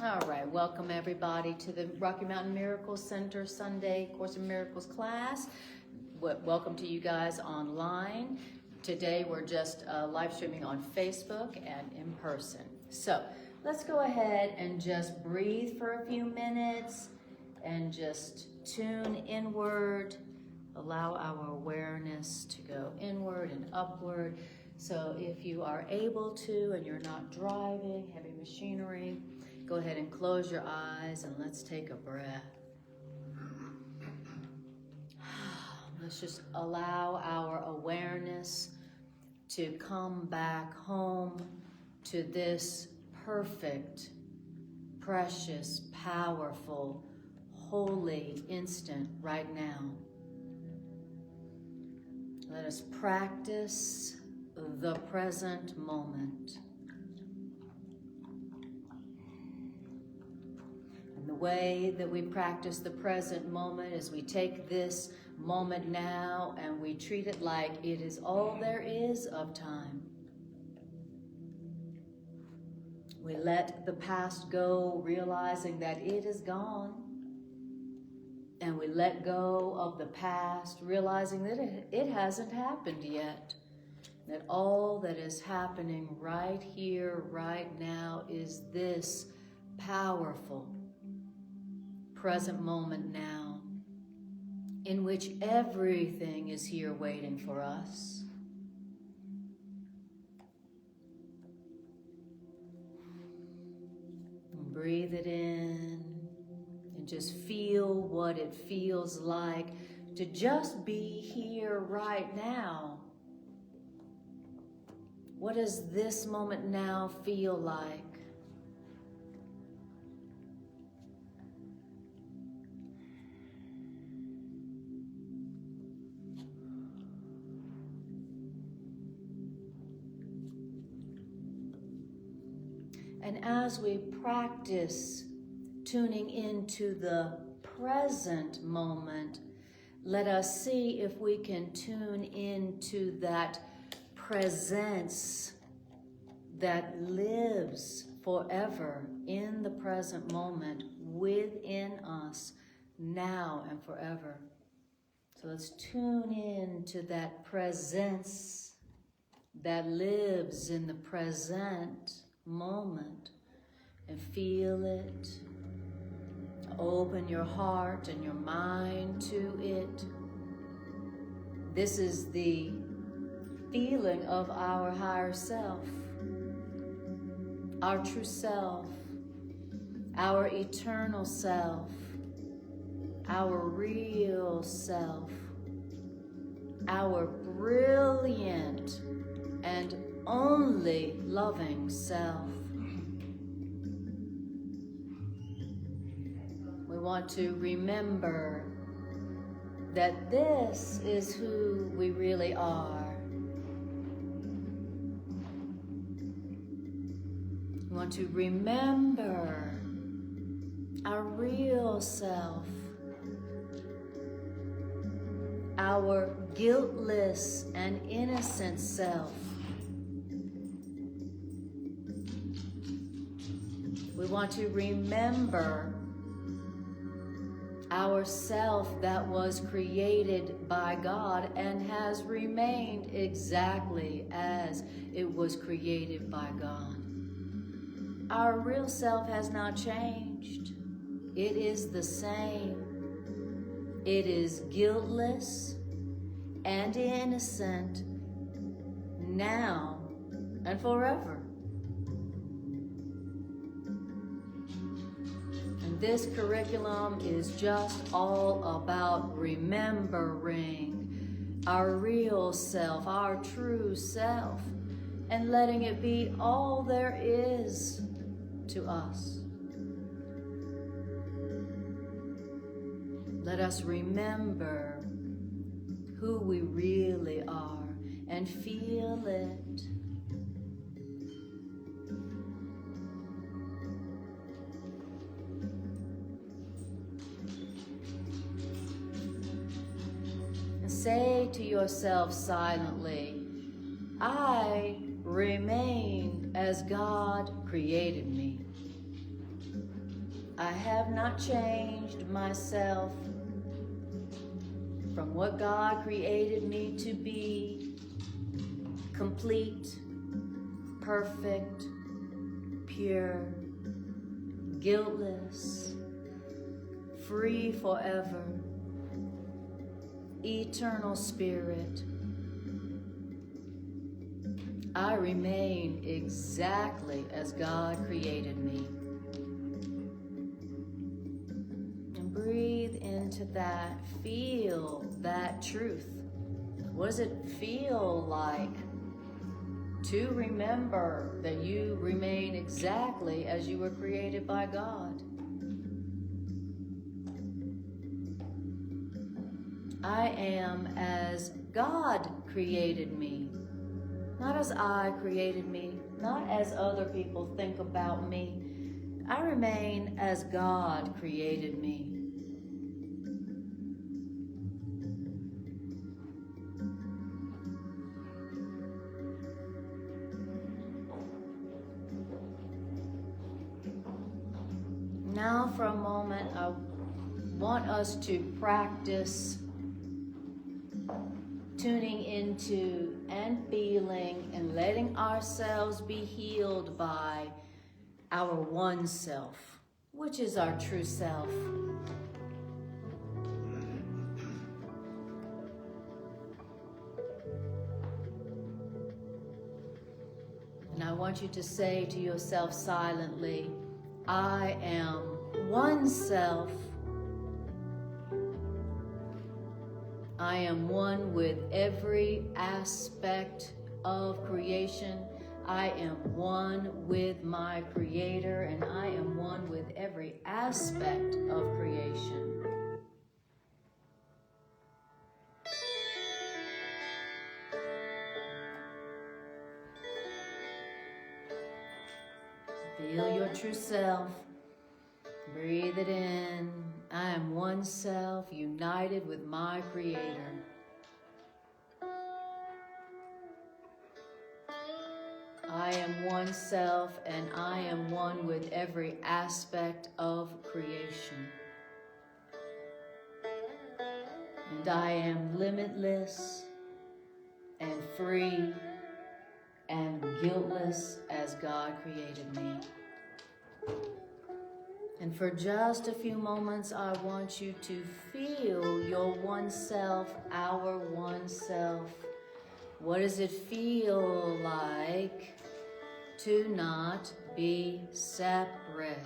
All right, welcome everybody to the Rocky Mountain Miracle Center Sunday Course in Miracles class. Welcome to you guys online. Today we're just live streaming on Facebook and in person. So let's go ahead and just breathe for a few minutes and just tune inward. Allow our awareness to go inward and upward. So if you are able to and you're not driving heavy machinery, go ahead and close your eyes and let's take a breath. Let's just allow our awareness to come back home to this perfect, precious, powerful, holy instant right now. Let us practice the present moment. And the way that we practice the present moment is we take this moment now and we treat it like it is all there is of time. We let the past go, realizing that it is gone. And we let go of the past, realizing that it hasn't happened yet. That all that is happening right here, right now, is this powerful present moment now, in which everything is here waiting for us. And breathe it in and just feel what it feels like to just be here right now. What does this moment now feel like? And as we practice tuning into the present moment, let us see if we can tune into that presence that lives forever in the present moment within us now and forever. So let's tune in to that presence that lives in the present moment and feel it. Open your heart and your mind to it. This is the feeling of our higher self, our true self, our eternal self, our real self, our brilliant and only loving self. We want to remember that this is who we really are. We want to remember our real self, our guiltless and innocent self. We want to remember our self that was created by God and has remained exactly as it was created by God. Our real self has not changed. It is the same. It is guiltless and innocent now and forever. And this curriculum is just all about remembering our real self, our true self, and letting it be all there is to us. Let us remember who we really are and feel it. And say to yourself silently, I remain as God created me. I have not changed myself from what God created me to be: complete, perfect, pure, guiltless, free forever, eternal spirit. I remain exactly as God created me. And breathe into that. Feel that truth. What does it feel like to remember that you remain exactly as you were created by God? I am as God created me. Not as I created me, not as other people think about me. I remain as God created me. Now for a moment, I want us to practice tuning into and feeling and letting ourselves be healed by our one self, which is our true self. And I want you to say to yourself silently, I am one self. I am one with every aspect of creation. I am one with my Creator, and I am one with every aspect of creation. Feel your true self. Breathe it in. I am one self, united with my Creator. I am one self, and I am one with every aspect of creation. And I am limitless and free and guiltless as God created me. And for just a few moments, I want you to feel your one self, our one self. What does it feel like to not be separate?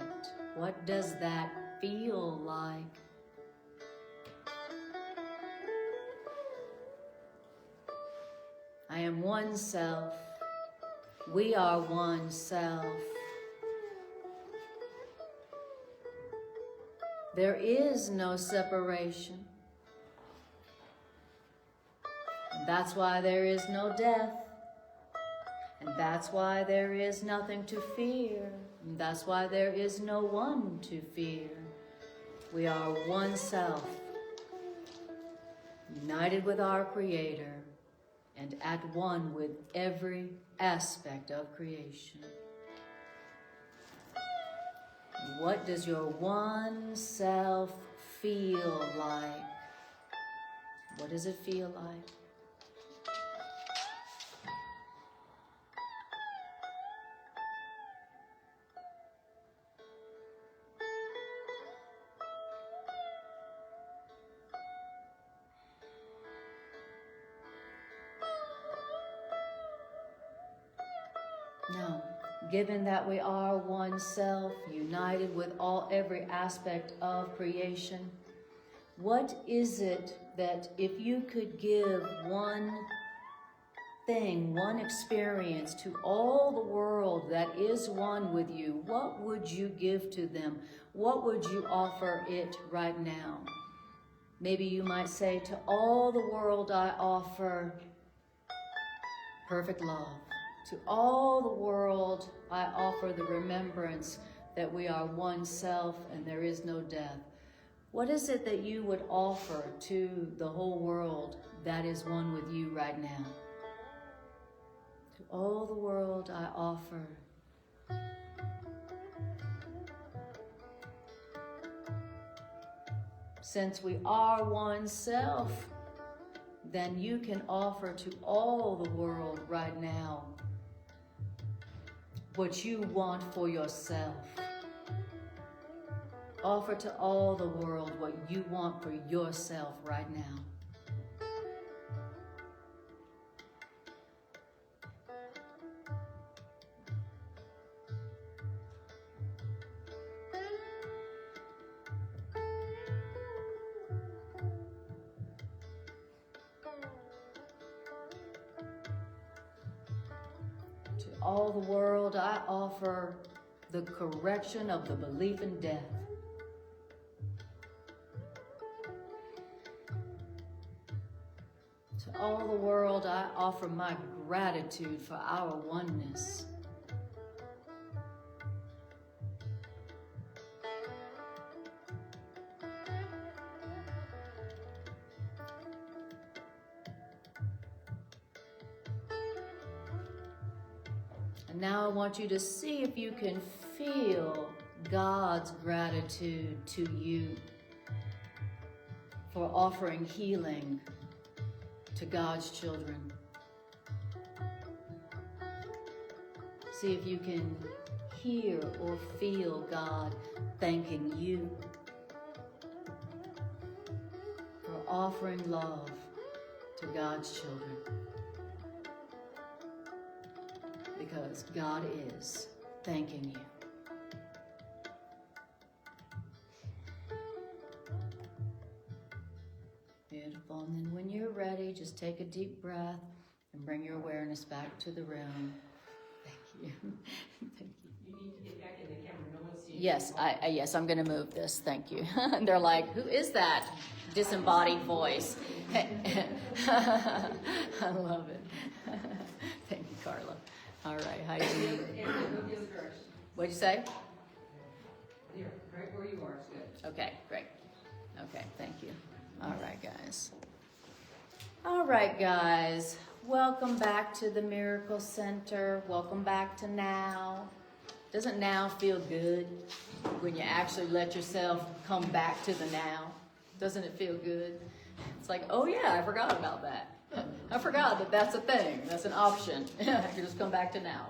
What does that feel like? I am one self. We are one self. There is no separation. And that's why there is no death. And that's why there is nothing to fear. And that's why there is no one to fear. We are one self, united with our Creator, and at one with every aspect of creation. What does your one self feel like? What does it feel like? Now, given that we are one self, united with every aspect of creation, what is it that if you could give one thing, one experience to all the world that is one with you, what would you give to them? What would you offer it right now? Maybe you might say, to all the world I offer perfect love. To all the world, I offer the remembrance that we are one self and there is no death. What is it that you would offer to the whole world that is one with you right now? To all the world, I offer Since we are one self, then you can offer to all the world right now what you want for yourself. Offer to all the world what you want for yourself right now. To all the world, I offer the correction of the belief in death. To all the world, I offer my gratitude for our oneness. And now I want you to see if you can feel God's gratitude to you for offering healing to God's children. See if you can hear or feel God thanking you for offering love to God's children. Because God is thanking you. Beautiful. And then when you're ready, just take a deep breath and bring your awareness back to the room. Thank you. Thank you. You need to get back in the camera. No one's seeing you. Yes, I'm going to move this. Thank you. And they're like, who is that disembodied voice? I love it. Thank you, Carla. All right, how do you And go the other direction. What'd you say? Here, right where you are is good. Okay, great. Okay, thank you. All right, guys. Welcome back to the Miracle Center. Welcome back to now. Doesn't now feel good when you actually let yourself come back to the now? Doesn't it feel good? It's like, oh yeah, I forgot about that. I forgot that that's a thing. That's an option. I can just come back to now.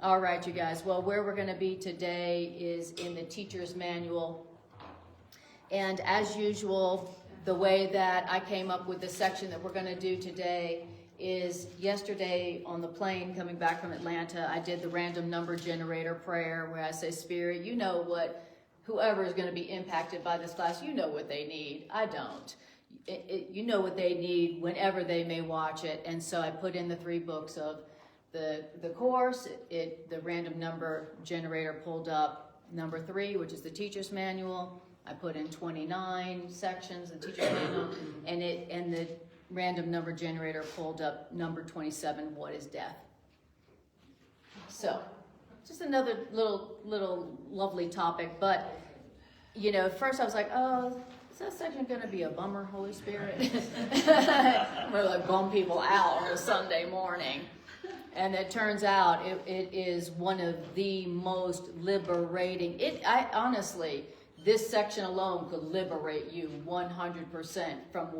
All right, you guys. Well, where we're going to be today is in the teacher's manual. And as usual, the way that I came up with the section that we're going to do today is yesterday on the plane coming back from Atlanta, I did the random number generator prayer where I say, Spirit, you know what, whoever is going to be impacted by this class, you know what they need. I don't. You know what they need whenever they may watch it. And so I put in the 3 books of the course. The random number generator pulled up number 3, which is the teacher's manual. I put in 29 sections, the teacher's manual, and the random number generator pulled up number 27, what is death? So, just another little lovely topic, but, you know, at first I was like, oh, is that section going to be a bummer, Holy Spirit? We're like bum people out on a Sunday morning. And it turns out it is one of the most liberating. Honestly, this section alone could liberate you 100% from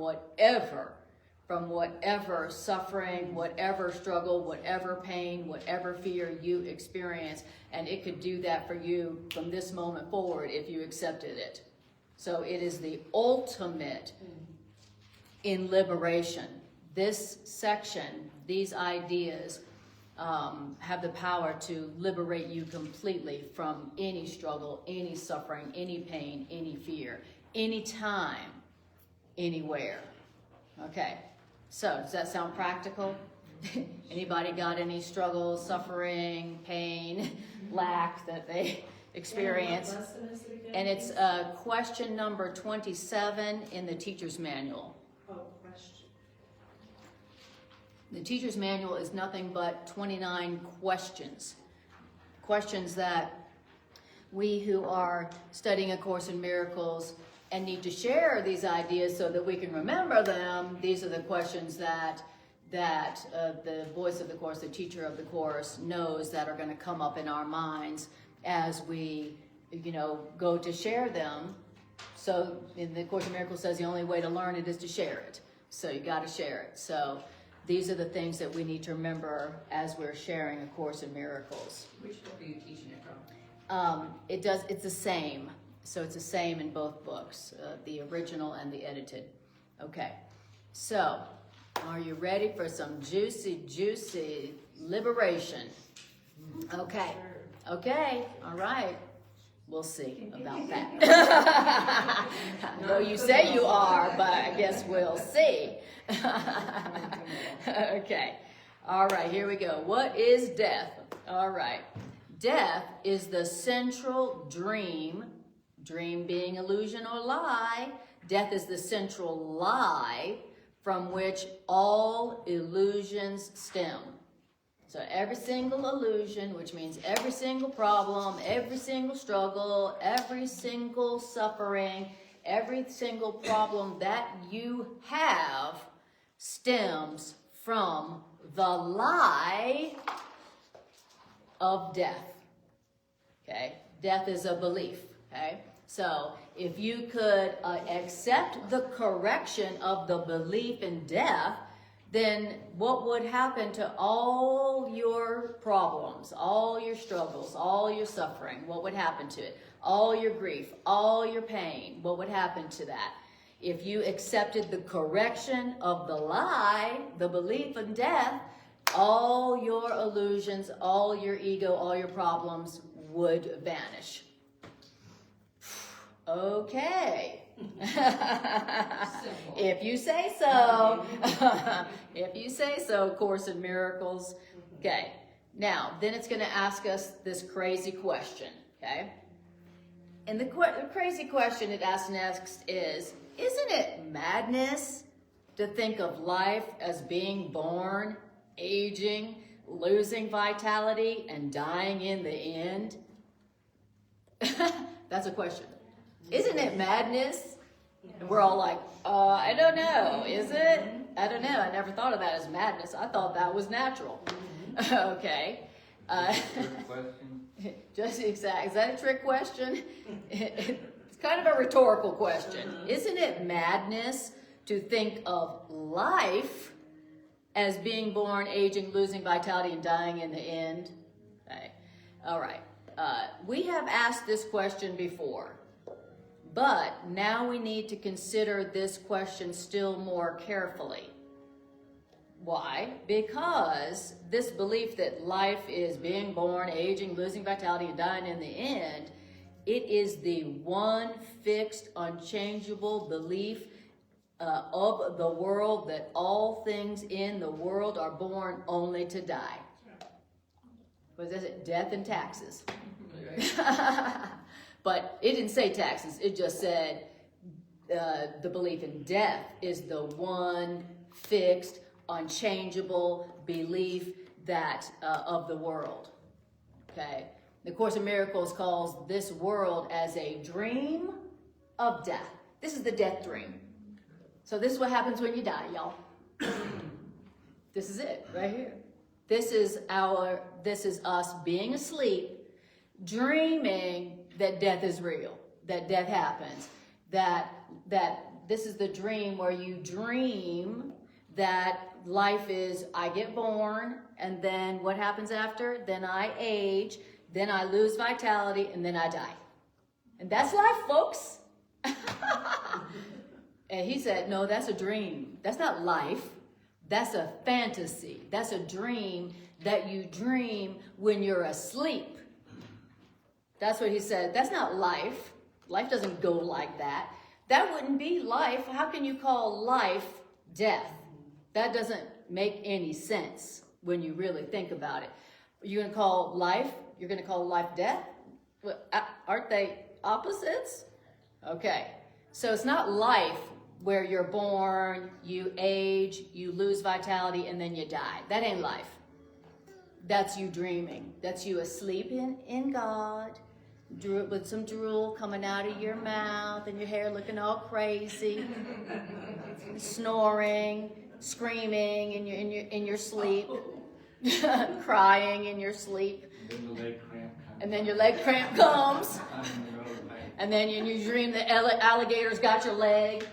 whatever suffering, whatever struggle, whatever pain, whatever fear you experience. And it could do that for you from this moment forward if you accepted it. So it is the ultimate in liberation. This section, these ideas, have the power to liberate you completely from any struggle, any suffering, any pain, any fear, anytime, anywhere. Okay, so does that sound practical? Anybody got any struggle, suffering, pain, lack that they experience? And it's question number 27 in the teacher's manual. The teacher's manual is nothing but 29 questions. Questions that we who are studying A Course in Miracles and need to share these ideas so that we can remember them, these are the questions that the voice of the Course, the teacher of the Course, knows that are going to come up in our minds as we, go to share them So in the Course in Miracles says the only way to learn it is to share it. So you got to share it. So these are the things that we need to remember as we're sharing A Course in Miracles. Which book are you teaching it from? It's the same. So it's the same in both books, the original and the edited. Okay. So are you ready for some juicy, juicy liberation? Okay. Okay. All right. We'll see about that. I know you say you are, but I guess we'll see. Okay. All right, here we go. What is death? All right. Death is the central dream being illusion or lie. Death is the central lie from which all illusions stem. So every single illusion, which means every single problem, every single struggle, every single suffering, every single problem that you have stems from the lie of death. Okay? Death is a belief. Okay? So if you could accept the correction of the belief in death, then what would happen to all your problems, all your struggles, all your suffering? What would happen to it? All your grief, all your pain, what would happen to that? If you accepted the correction of the lie, the belief in death, all your illusions, all your ego, all your problems would vanish. Okay. If you say so. If you say so, Course in Miracles. Okay. Now, then it's going to ask us this crazy question. Okay. And the crazy question it asks next is, isn't it madness to think of life as being born, aging, losing vitality, and dying in the end? That's a question. Isn't it madness? And we're all like, I don't know. Is it? I don't know. I never thought of that as madness. I thought that was natural. Okay. Trick question? Just exact. Is that a trick question? It's kind of a rhetorical question. Isn't it madness to think of life as being born, aging, losing vitality, and dying in the end? Okay. All right. We have asked this question before. But now we need to consider this question still more carefully. Why? Because this belief that life is being born, aging, losing vitality, and dying in the end, it is the one fixed, unchangeable belief of the world that all things in the world are born only to die. What is it? Death and taxes. But it didn't say taxes. It just said the belief in death is the one fixed, unchangeable belief that of the world. Okay. The Course in Miracles calls this world as a dream of death. This is the death dream. So this is what happens when you die, y'all. This is it right here. This is us being asleep, dreaming that death is real, that death happens, that this is the dream where you dream that life is, I get born, and then what happens after? Then I age, then I lose vitality, and then I die. And that's life, folks. And he said, no, that's a dream. That's not life. That's a fantasy. That's a dream that you dream when you're asleep. That's what he said. That's not life. Life doesn't go like that. That wouldn't be life. How can you call life death? That doesn't make any sense when you really think about it. You're going to call life death? Well, aren't they opposites? Okay. So it's not life where you're born, you age, you lose vitality, and then you die. That ain't life. That's you dreaming. That's you asleep in God, with some drool coming out of your mouth and your hair looking all crazy, snoring, screaming in your sleep, crying in your sleep. Then the leg cramp comes. And then your leg cramp comes. And then you dream the alligator's got your leg.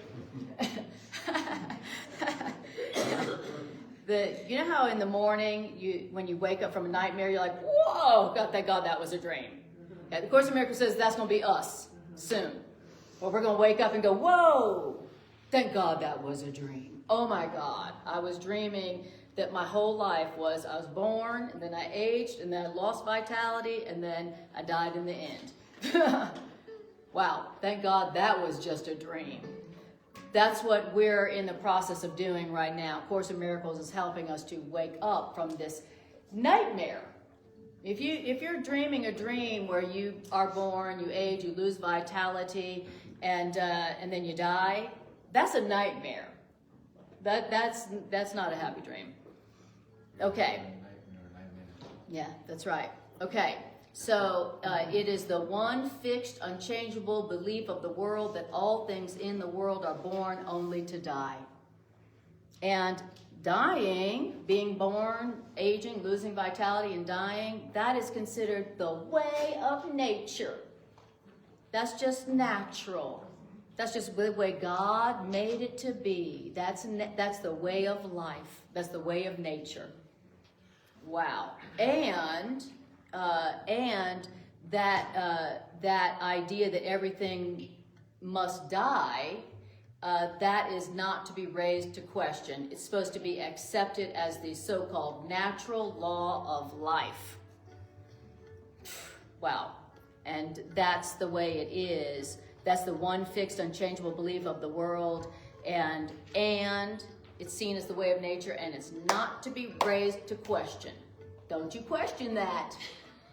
You know how in the morning, when you wake up from a nightmare, you're like, whoa, God, thank God that was a dream. Okay, the Course in Miracles says that's going to be us soon. Well, we're going to wake up and go, whoa, thank God that was a dream. Oh my God, I was dreaming that my whole life I was born, and then I aged, and then I lost vitality, and then I died in the end. Wow, thank God that was just a dream. That's what we're in the process of doing right now. Course in Miracles is helping us to wake up from this nightmare. If you're dreaming a dream where you are born, you age, you lose vitality, and then you die, that's a nightmare. That's not a happy dream. Okay. Yeah, that's right. Okay. So it is the one fixed, unchangeable belief of the world that all things in the world are born only to die. And dying, being born, aging, losing vitality, and dying, that is considered the way of nature. That's just natural. That's just the way God made it to be. That's the way of life. That's the way of nature. Wow. And that idea that everything must die, that is not to be raised to question. It's supposed to be accepted as the so-called natural law of life. Wow. And that's the way it is. That's the one fixed, unchangeable belief of the world. And it's seen as the way of nature, and it's not to be raised to question. Don't you question that,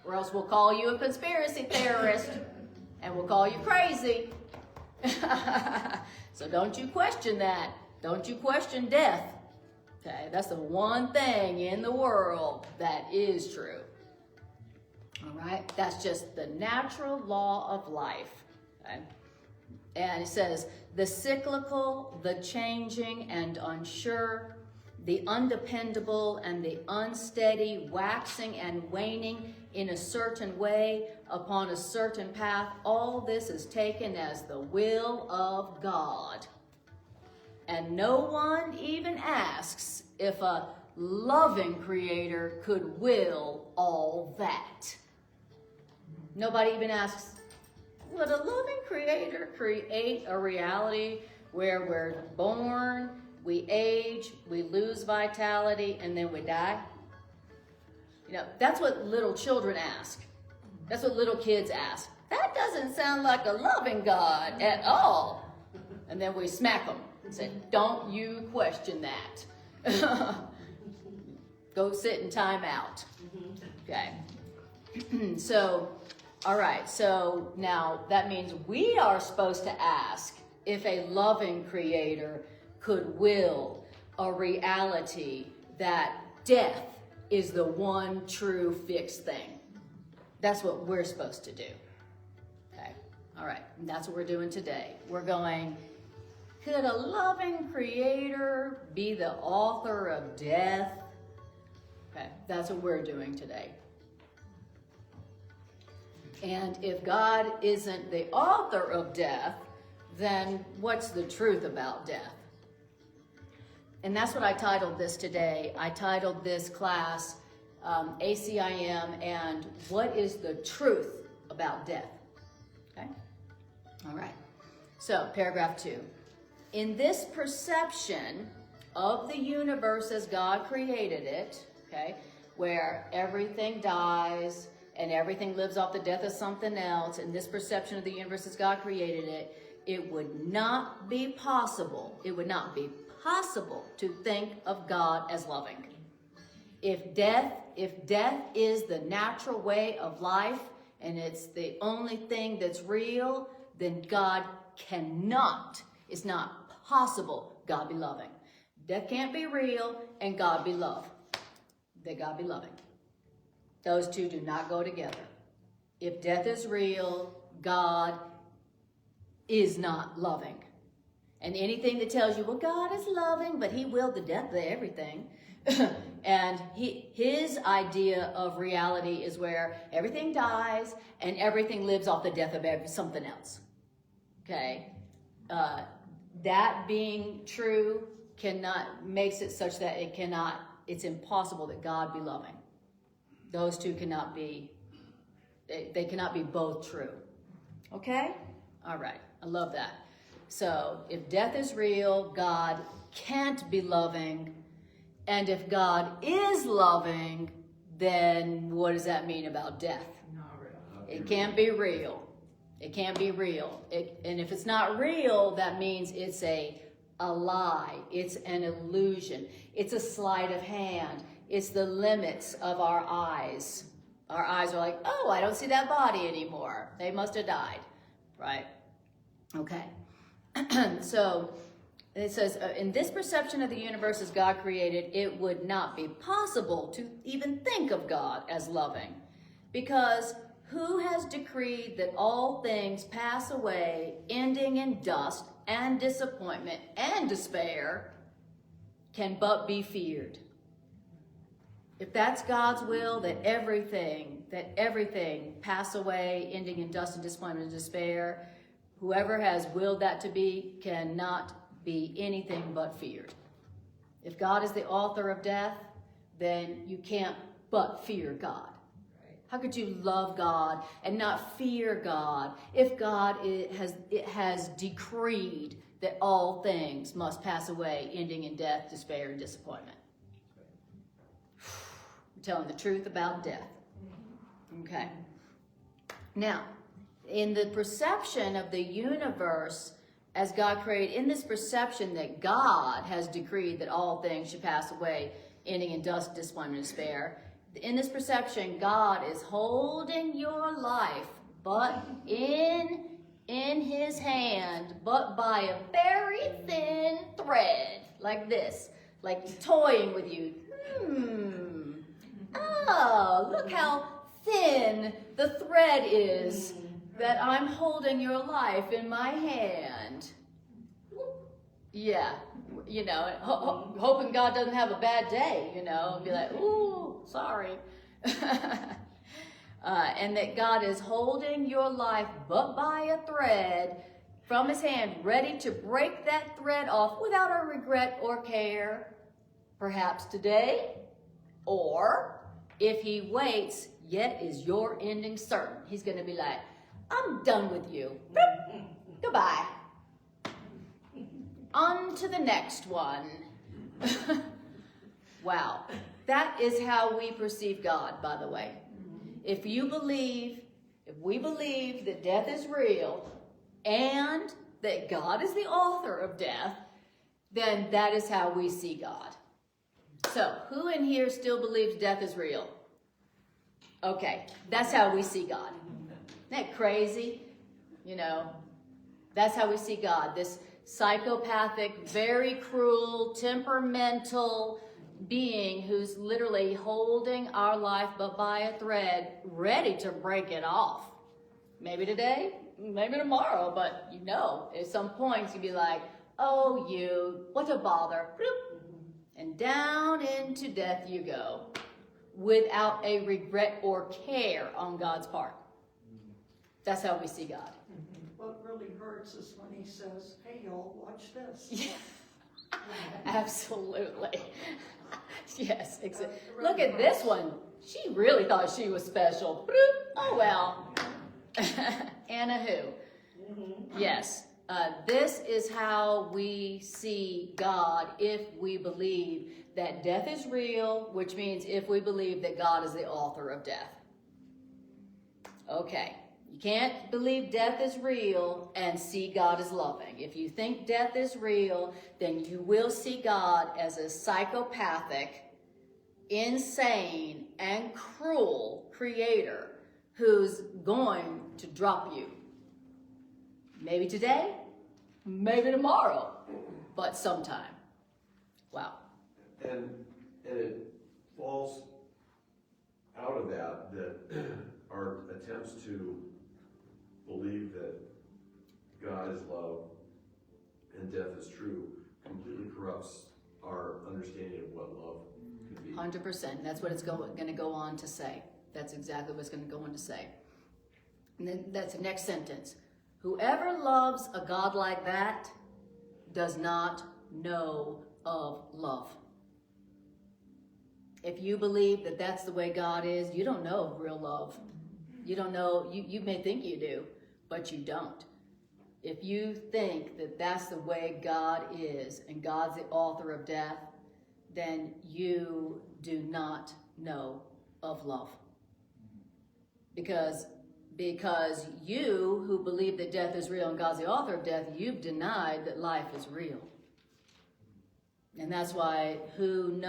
or else we'll call you a conspiracy theorist, and we'll call you crazy. So don't you question that. Don't you question death. Okay, that's the one thing in the world that is true. All right, that's just the natural law of life. Okay? And it says, the cyclical, the changing and unsure, the undependable and the unsteady, waxing and waning in a certain way upon a certain path, all this is taken as the will of God. And no one even asks if a loving creator could will all that. Nobody even asks, would a loving creator create a reality where we're born, we age, we lose vitality, and then we die? You know, that's what little children ask. That's what little kids ask. That doesn't sound like a loving God at all. And then we smack them and say, don't you question that. Go sit in time out. Okay. So, all right. So now that means we are supposed to ask if a loving creator could will a reality that death is the one true fixed thing. That's what we're supposed to do. Okay. All right. And that's what we're doing today. We're going, could a loving creator be the author of death? Okay. That's what we're doing today. And if God isn't the author of death, then what's the truth about death? And that's what I titled this today. I titled this class, ACIM and What is the Truth About Death? Okay? All right. So, paragraph 2. In this perception of the universe as God created it, okay, where everything dies and everything lives off the death of something else, in this perception of the universe as God created it, it would not be possible. It would not be possible to think of God as loving. If death is the natural way of life and it's the only thing that's real, then God cannot, it's not possible God be loving. Death can't be real and God be love. That God be loving. Those two do not go together. If death is real, God is not loving. And anything that tells you, well, God is loving, but he willed the death of everything, And his idea of reality is where everything dies and everything lives off the death of something else. Okay? That being true makes it such that it's impossible that God be loving. Those two cannot be, they cannot be both true. Okay? All right. I love that. So if death is real, God can't be loving. And if God is loving, then what does that mean about death? Not real. It can't be real. It can't be real. And if it's not real, that means it's a lie. It's an illusion. It's a sleight of hand. It's the limits of our eyes. Our eyes are like, oh, I don't see that body anymore. They must have died, right? Okay. So it says, in this perception of the universe as God created, it would not be possible to even think of God as loving, because who has decreed that all things pass away, ending in dust and disappointment and despair, can but be feared? If that's God's will, that everything pass away, ending in dust and disappointment and despair, whoever has willed that to be cannot be anything but feared. If God is the author of death, then you can't but fear God. How could you love God and not fear God if God has decreed that all things must pass away, ending in death, despair, and disappointment? I'm telling the truth about death. Okay. Now, in the perception of the universe as God created, in this perception that God has decreed that all things should pass away, ending in dust, disappointment, and despair, in this perception, God is holding your life, but in his hand, but by a very thin thread, like this, like toying with you. Oh, look how thin the thread is that I'm holding your life in my hand. Yeah, hoping God doesn't have a bad day, and be like, ooh, sorry. And that God is holding your life but by a thread from his hand, ready to break that thread off without a regret or care, perhaps today, or if he waits, yet is your ending certain. He's going to be like, I'm done with you. Boop. Goodbye. On to the next one. Wow. That is how we perceive God, by the way. If we believe that death is real and that God is the author of death, then that is how we see God. So, who in here still believes death is real? Okay, that's how we see God. Isn't that crazy? That's how we see God. This psychopathic, very cruel, temperamental being who's literally holding our life but by a thread, ready to break it off. Maybe today, maybe tomorrow, but at some point you'd be like, oh, what a bother. Bloop. And down into death you go, without a regret or care on God's part. That's how we see God. What really hurts is when he says, hey, y'all, watch this. Yeah. Absolutely. Yes, exactly. Look at this one. She really thought she was special. Bloop. Oh, well. Anna who? Yes. This is how we see God if we believe that death is real, which means if we believe that God is the author of death. Okay. You can't believe death is real and see God as loving. If you think death is real, then you will see God as a psychopathic, insane, and cruel creator who's going to drop you. Maybe today, maybe tomorrow, but sometime. Wow. And it falls out of that our attempts to believe that God is love and death is true completely corrupts our understanding of what love 100%. That's what it's going to go on to say. That's exactly what it's going to go on to say. And then that's the next sentence. Whoever loves a God like that does not know of love. If you believe that that's the way God is, you don't know of real love. You don't know, you may think you do, but you don't. If you think that that's the way God is and God's the author of death, then you do not know of love. Because you who believe that death is real and God's the author of death, you've denied that life is real. And that's why who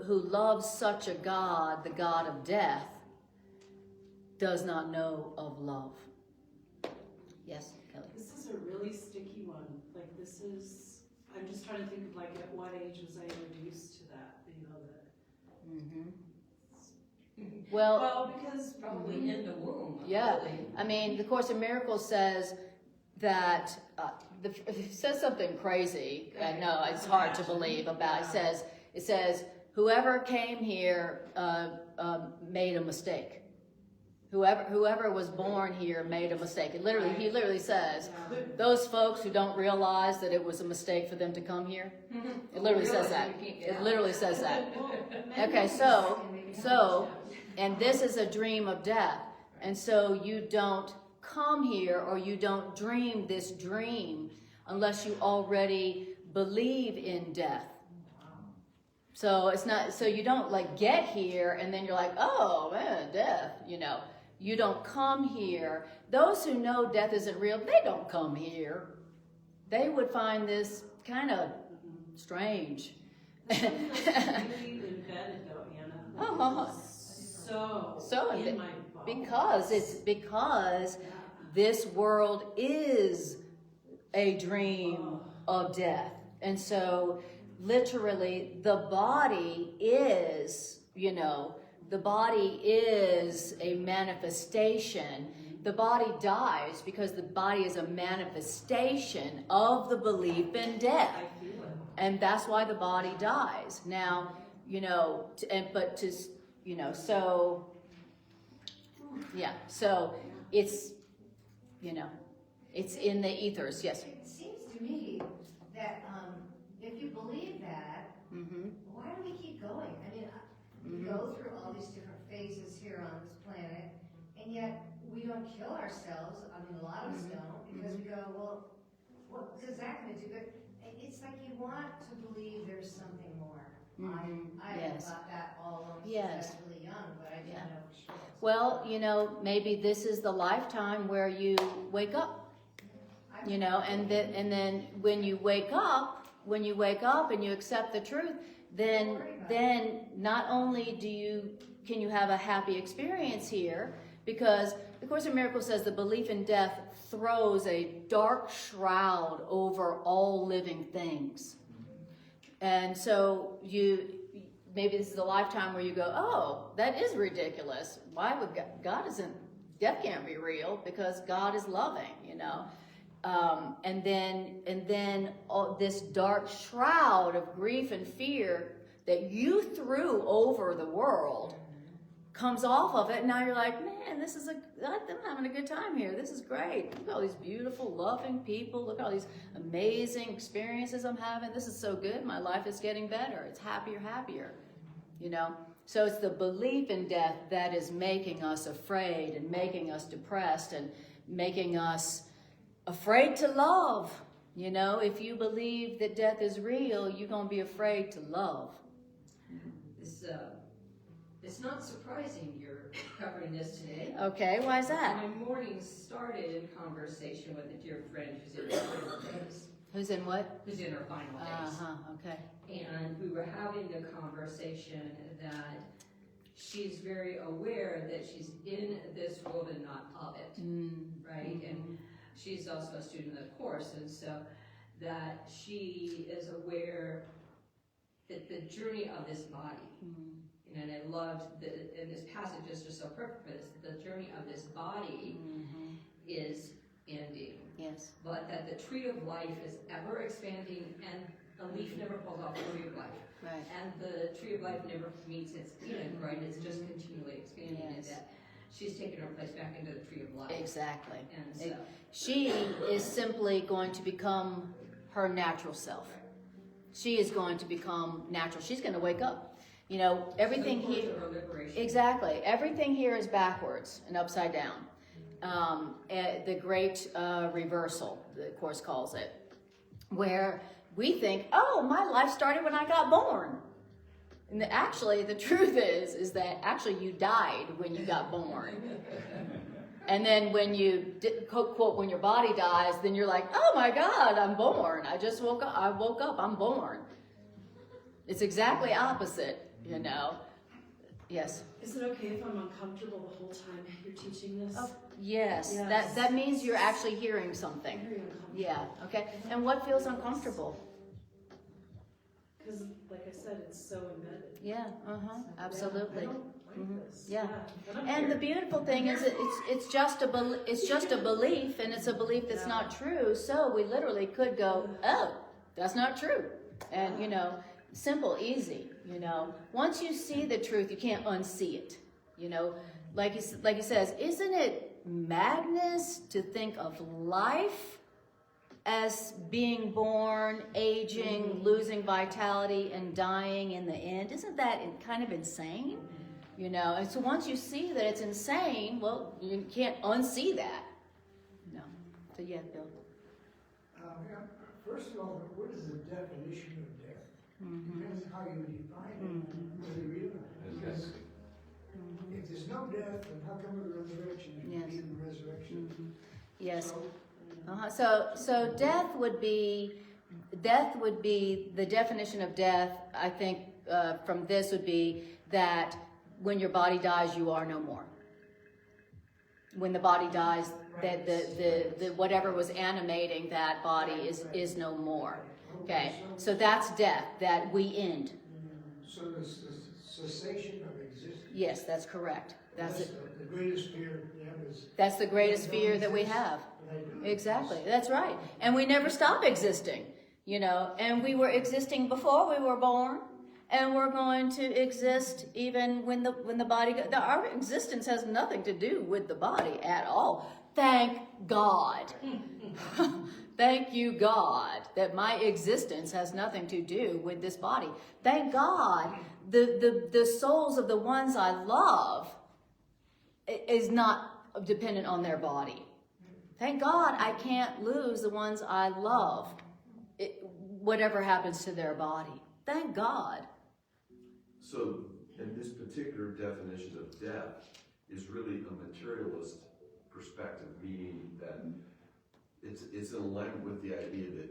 loves such a God, the God of death, does not know of love. Yes, Kelly? This is a really sticky one. Like I'm just trying to think of like at what age was I introduced to that, Well, because probably in the womb. yeah. Really. I mean, the Course in Miracles says that, it says something crazy. I know, it's hard to believe about. It says, whoever came here made a mistake. Whoever was born here made a mistake. He literally says, those folks who don't realize that it was a mistake for them to come here. It literally says that. It literally says that. Okay, so, and this is a dream of death. And so you don't come here or you don't dream this dream unless you already believe in death. So it's not, so you don't like get here and then you're like, oh man, death, You don't come here. Those who know death isn't real, they don't come here. They would find this kind of strange. really embedded though, Anna. So in my bones. Because this world is a dream of death. And so literally the body is, the body is a manifestation. The body dies because the body is a manifestation of the belief in death. I feel it. And that's why the body dies. Now, so, yeah, so it's, it's in the ethers, yes. It seems to me that if you believe that, why do we keep going? I mean, we go through all these different phases here on this planet, and yet we don't kill ourselves. I mean, a lot of us don't, because we go, well, what is that going to do? But it's like you want to believe there's something more. I Yes. thought that all along since Yes. I was really young, but I didn't know for sure. Well, maybe this is the lifetime where you wake up, and then when you wake up and you accept the truth, then not only can you have a happy experience here, because the Course in Miracles says the belief in death throws a dark shroud over all living things. And so maybe this is a lifetime where you go, oh, that is ridiculous. Why would death can't be real because God is loving, and then all this dark shroud of grief and fear that you threw over the world comes off of it. And now you're like, man, I'm having a good time here. This is great. Look at all these beautiful, loving people. Look at all these amazing experiences I'm having. This is so good. My life is getting better. It's happier. So it's the belief in death that is making us afraid and making us depressed and making us afraid to love. If you believe that death is real, you're going to be afraid to love. It's not surprising you're covering this today. Okay, why is that? My morning started in conversation with a dear friend who's in her final days. Who's in what? Who's in her final days. Okay. And we were having the conversation that she's very aware that she's in this world and not of it, right? And she's also a student of the course, and so that she is aware that the journey of this body, and I loved and this passage is just so perfect for this, the journey of this body is ending. Yes. But that the tree of life is ever expanding and A leaf never falls off the tree of life. Right. And the tree of life never meets its end, right? It's just continually expanding, and Yes. that she's taken her place back into the tree of life. Exactly. And so, She is simply going to become her natural self. She is going to become natural. She's going to wake up. You know, everything the course here. of her liberation. Exactly. Everything here is backwards and upside down. The great reversal, the Course calls it, where we think, oh, my life started when I got born. And actually, the truth is that actually you died when you got born. And then when you, quote, when your body dies, then you're like, oh my God, I'm born. I just woke up. I woke up. I'm born. It's exactly opposite, you know. Yes. Is it okay if I'm uncomfortable the whole time you're teaching this? Oh, yes. Yes. That means you're actually hearing something. Very uncomfortable. Yeah. Okay. And what feels uncomfortable? Because, like I said, it's so embedded. Yeah. Absolutely. I don't like this. Yeah. I don't And the care. beautiful thing is, it's just a belief, and it's a belief that's not true. So we literally could go, oh, that's not true, and you know, simple, easy. You know, once you see the truth, you can't unsee it. You know, like he says, isn't it madness to think of life as being born, aging, losing vitality, and dying in the end? Isn't that kind of insane? You know, and so once you see that it's insane, well, you can't unsee that. No. So yeah, Bill. Yeah. First of all, what is the definition of death? Depends how you define it, whether you realize. Because if there's no death, then how come the resurrection? There Yes. can be the resurrection. Yes. So, So death would be the definition of death. I think from this would be that when your body dies, you are no more. When the body dies, that the whatever was animating that body is no more. Okay, so that's death. That we end. so there's the cessation of existence. Yes, that's correct. That's it. The greatest fear we have is. That's the greatest fear that we have. Exactly. That's right. And we never stop existing, you know, and we were existing before we were born, and we're going to exist even when the body, our existence has nothing to do with the body at all. Thank God. Thank you, God, that my existence has nothing to do with this body. Thank God the souls of the ones I love is not dependent on their body. Thank God I can't lose the ones I love, whatever happens to their body. Thank God. So, in this particular definition of death is really a materialist perspective, meaning that it's in alignment with the idea that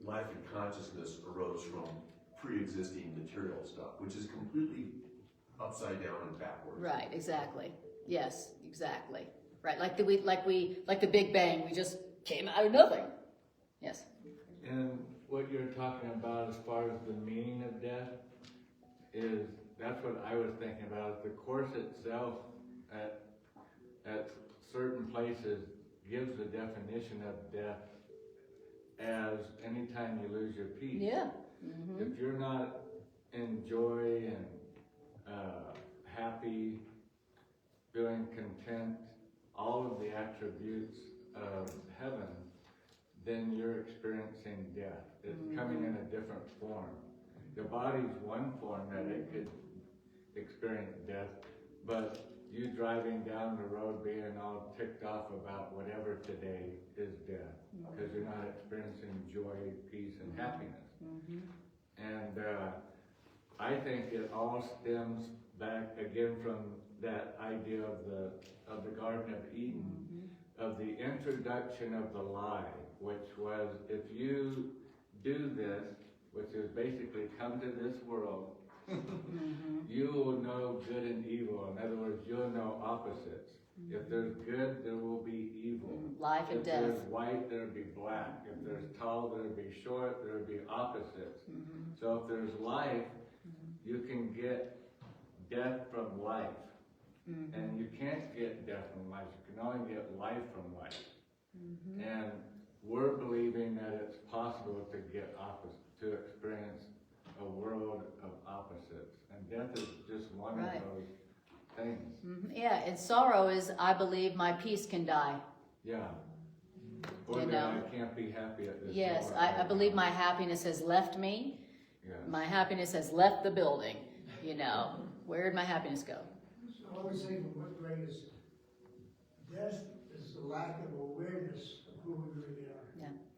life and consciousness arose from pre-existing material stuff, which is completely upside down and backwards. Right, exactly. Yes, exactly. Right, like the Big Bang, we just came out of nothing. Yes. And what you're talking about as far as the meaning of death is, that's what I was thinking about. The Course itself at certain places gives the definition of death as anytime you lose your peace. Yeah. If you're not in joy and happy, feeling content, all of the attributes of heaven, then you're experiencing death. It's coming in a different form. The body's one form that it could experience death, but you driving down the road being all ticked off about whatever today is death, because you're not experiencing joy, peace, and happiness. And I think it all stems back again from that idea of the Garden of Eden, of the introduction of the lie, which was, if you do this, which is basically come to this world, you will know good and evil. In other words, you'll know opposites. If there's good, there will be evil. Life and If death. there's white, there'll be black. If there's tall, there'll be short, there'll be opposites. So if there's life, you can get death from life. And you can't get death from life. You can only get life from life. And we're believing that it's possible to get opposites. death is just one Right. of those things. Yeah, and sorrow is, I believe my peace can die. Yeah. Or You that know. I can't be happy at this Yes, moment I right believe now. my happiness has left me. Yeah. My happiness has left the building. You know, where did my happiness go? So I would say from what Greg is, death is the lack of awareness of who we really are.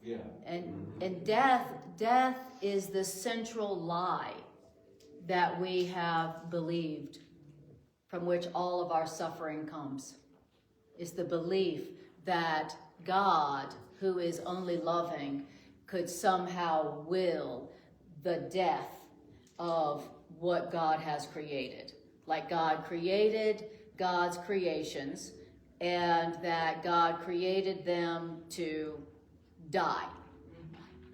Yeah. And death is the central lie that we have believed, from which all of our suffering comes. It's the belief that God, who is only loving, could somehow will the death of what God has created. Like God created God's creations, and that God created them to die.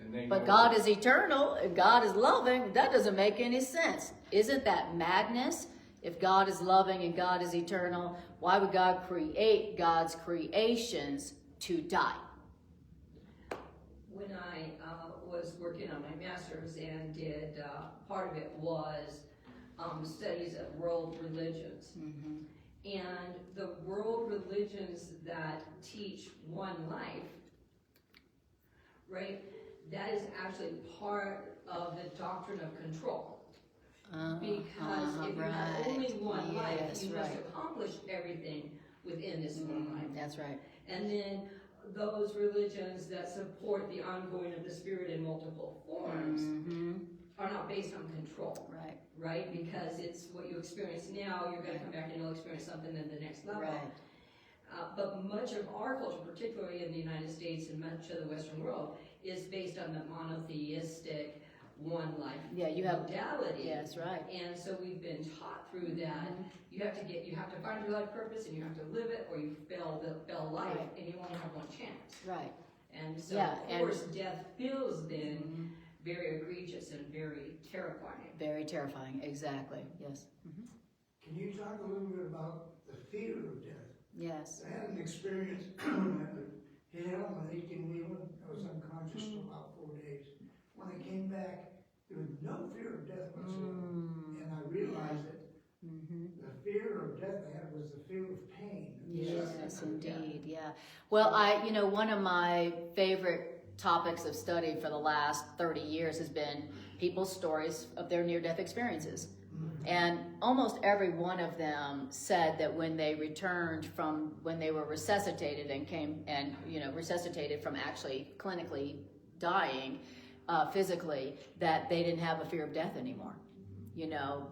And they But know God that- is eternal and God is loving. That doesn't make any sense. Isn't that madness? If God is loving and God is eternal, why would God create God's creations to die? When I was working on my master's and did, part of it was studies of world religions. And the world religions that teach one life, right, that is actually part of the doctrine of control. Because if you have only one life, Yes, you must right. accomplish everything within this one life. That's right. And then those religions that support the ongoing of the spirit in multiple forms are not based on control, Right. right? Because it's what you experience now, you're going to come back and you'll experience something at the next level. Right. But much of our culture, particularly in the United States and much of the Western world, is based on the monotheistic one life Yeah, you have. modality. Yes, right. And so we've been taught through that. You have to find your life purpose and you have to live it, or you fail life, Right. and you only have one chance. Right. And so, Yeah, of and- course, death feels then very egregious and very terrifying. Very terrifying. Exactly. Yes. Can you talk a little bit about the fear of death? Yes. I had an experience when I hit home on 18-wheeler. I was unconscious for about 4 days. When I came back, there was no fear of death whatsoever. And I realized that the fear of death I had was the fear of pain. Yes, indeed. Yeah. Well, one of my favorite topics of study for the last 30 years has been people's stories of their near-death experiences. And almost every one of them said that when they returned from, when they were resuscitated and resuscitated from actually clinically dying physically, that they didn't have a fear of death anymore.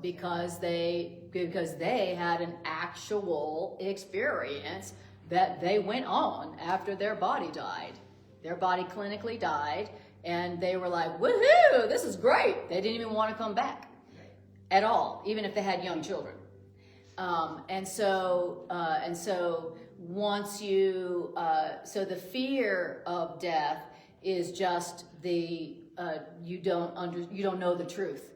Because they had an actual experience that they went on after their body died. Their body clinically died, and they were like, woohoo, this is great. They didn't even want to come back at all, even if they had young children. And so the fear of death is just you don't know the truth.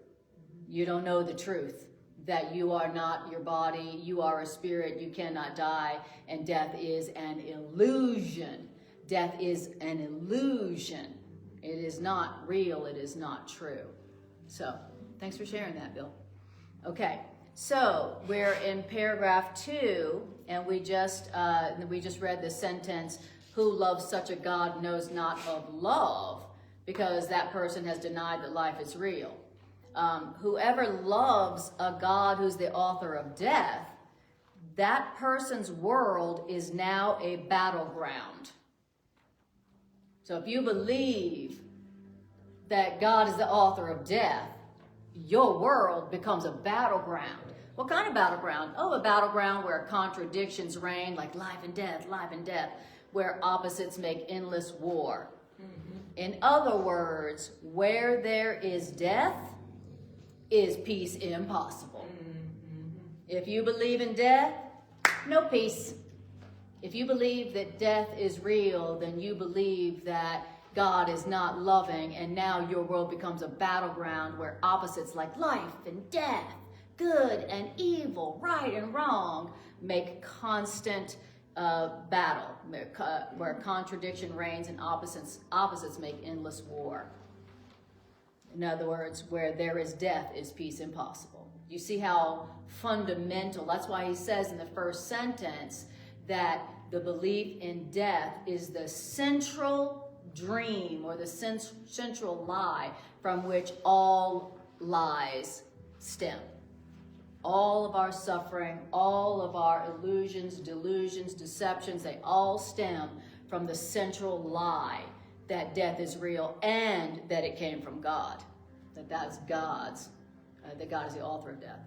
You don't know the truth that you are not your body, you are a spirit, you cannot die, and death is an illusion. Death is an illusion. It is not real, it is not true. So, thanks for sharing that, Bill. Okay, so we're in paragraph 2, and we just read the sentence, "Who loves such a God knows not of love," because that person has denied that life is real. Whoever loves a God who's the author of death, that person's world is now a battleground. So if you believe that God is the author of death, your world becomes a battleground. What kind of battleground? Oh, a battleground where contradictions reign, like life and death, where opposites make endless war. In other words, where there is death, is peace impossible. If you believe in death, no peace. If you believe that death is real, then you believe that God is not loving, and now your world becomes a battleground where opposites like life and death, good and evil, right and wrong, make constant battle, where contradiction reigns and opposites make endless war. In other words, where there is death, is peace impossible. You see how fundamental, that's why he says in the first sentence that the belief in death is the central dream or the central lie from which all lies stem. All of our suffering, all of our illusions, delusions, deceptions, they all stem from the central lie that death is real and that it came from God. That that's God's, that God is the author of death.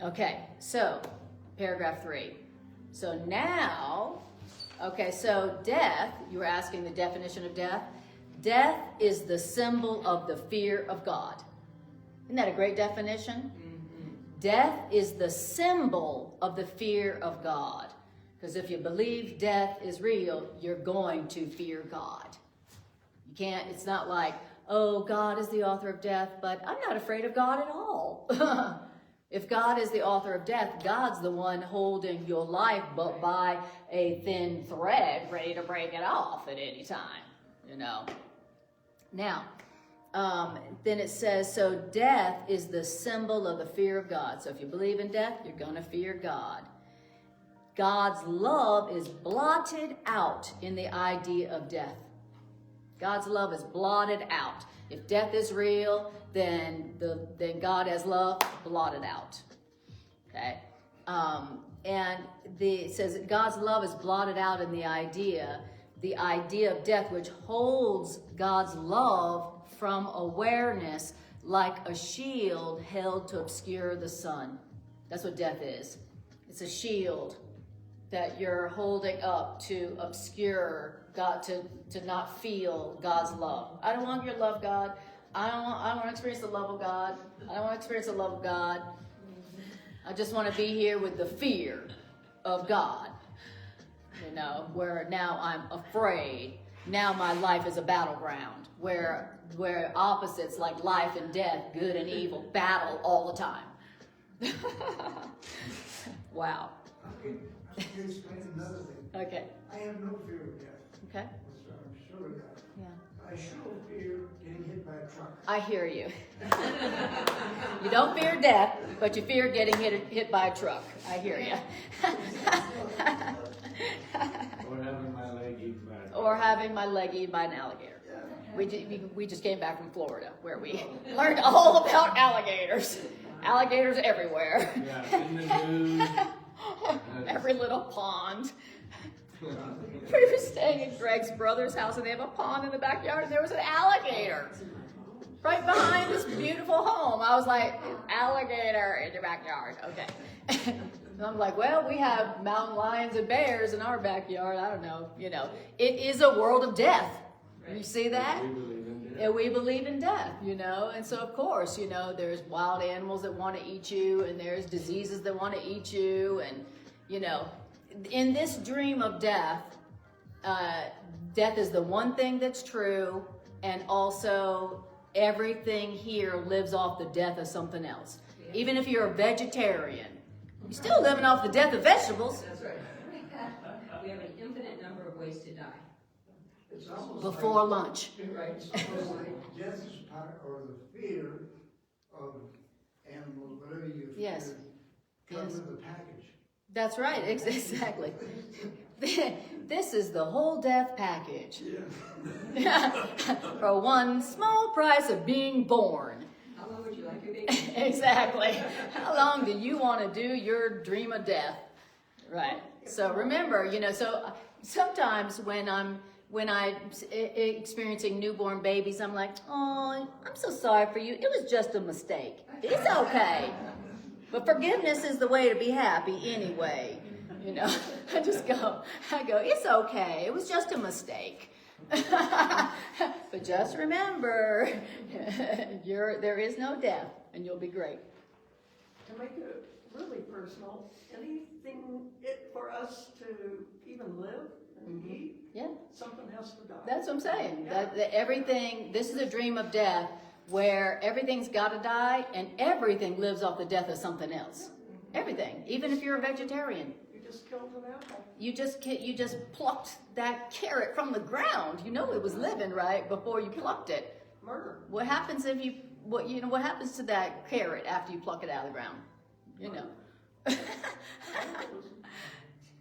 Okay, so paragraph 3. So now, okay, so death, you were asking the definition of death. Death is the symbol of the fear of God. Isn't that a great definition? Death is the symbol of the fear of God. Because if you believe death is real, you're going to fear God. You can't, it's not like, oh, God is the author of death, but I'm not afraid of God at all. If God is the author of death, God's the one holding your life but by a thin thread, ready to break it off at any time, you know. Now, then it says, so death is the symbol of the fear of God. So if you believe in death, you're going to fear God. God's love is blotted out in the idea of death. God's love is blotted out. If death is real, then God has love blotted out. Okay? And it says that God's love is blotted out in the idea of death, which holds God's love from awareness like a shield held to obscure the sun. That's what death is. It's a shield that you're holding up to obscure God, to not feel God's love. I don't want your love, God. I don't want to experience the love of God. I don't want to experience the love of God. I just want to be here with the fear of God. You know, where now I'm afraid. Now my life is a battleground where opposites like life and death, good and evil, battle all the time. Wow. I can explain another thing. Okay. I have no fear of death. Okay. So I'm sure of that. Yeah. I sure fear getting hit by a truck. I hear you. You don't fear death, but you fear getting hit by a truck. I hear you. Or having my leg eaten by a dog. Or having my leg eaten by an alligator. We just came back from Florida, where we learned all about alligators. Alligators everywhere. Yeah, in the news. Every little pond. We were staying at Greg's brother's house, and they have a pond in the backyard, and there was an alligator right behind this beautiful home. I was like, alligator in your backyard. Okay. And I'm like, well, we have mountain lions and bears in our backyard. I don't know. You know, it is a world of death. You see that? We believe in death. And we believe in death, you know. And so, of course, you know, there's wild animals that want to eat you, and there's diseases that want to eat you. And, you know, in this dream of death, death is the one thing that's true, and also everything here lives off the death of something else. Even if you're a vegetarian, you're still living off the death of vegetables. That's right. We have an infinite number of ways to die. It's almost Before like, lunch. Right. it's almost like death is part, or the fear of animals, whatever you fear, Yes. comes Yes. with the package. That's right, exactly. This is the whole death package. For one small price of being born. How long would you like your baby? Exactly. How long do you want to do your dream of death? Right. So remember, you know, so sometimes when I'm experiencing newborn babies, I'm like, oh, I'm so sorry for you. It was just a mistake. It's okay. But forgiveness is the way to be happy anyway. You know, I go, it's okay. It was just a mistake. But just remember, there is no death, and you'll be great. To make it really personal, anything for us to even live and eat, Yeah. something has to die. That's what I'm saying. Yeah. That everything, this is a dream of death where everything's got to die and everything lives off the death of something else. Everything. Even if you're a vegetarian. You just killed an apple. You just plucked that carrot from the ground. You know it was living, right, before you plucked it. murder. What happens if you, what happens to that carrot after you pluck it out of the ground? You know.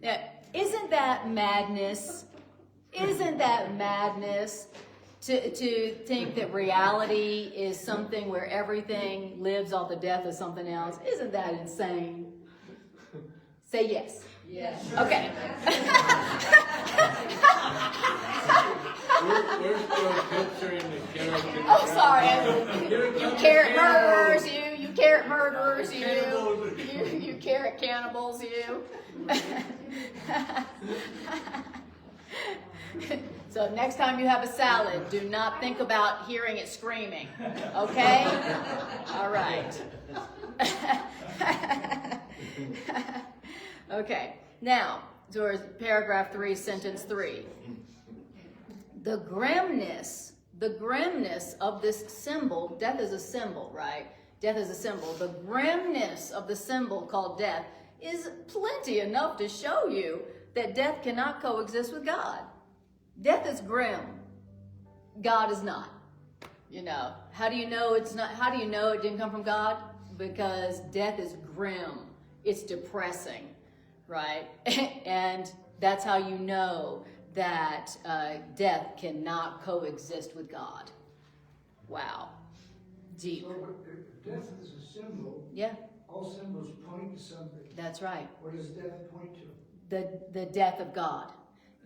Yeah, isn't that madness? Isn't that madness to think that reality is something where everything lives off the death of something else? Isn't that insane? Say yes. Yes. Okay. We're still picturing the carrot. Oh, sorry. You carrot murderers, you carrot murderers, you carrot cannibals, you. So next time you have a salad, do not think about hearing it screaming, okay? All right. Okay, now, towards paragraph 3, sentence 3. The grimness of this symbol, death is a symbol, right? Death is a symbol. The grimness of the symbol called death is plenty enough to show you that death cannot coexist with God. Death is grim. God is not. You know, how do you know it's not? How do you know it didn't come from God? Because death is grim. It's depressing, right? And that's how you know that death cannot coexist with God. Wow. Deep. So if death is a symbol, Yeah, all symbols point to something. that's right. What does death point to? The death of God.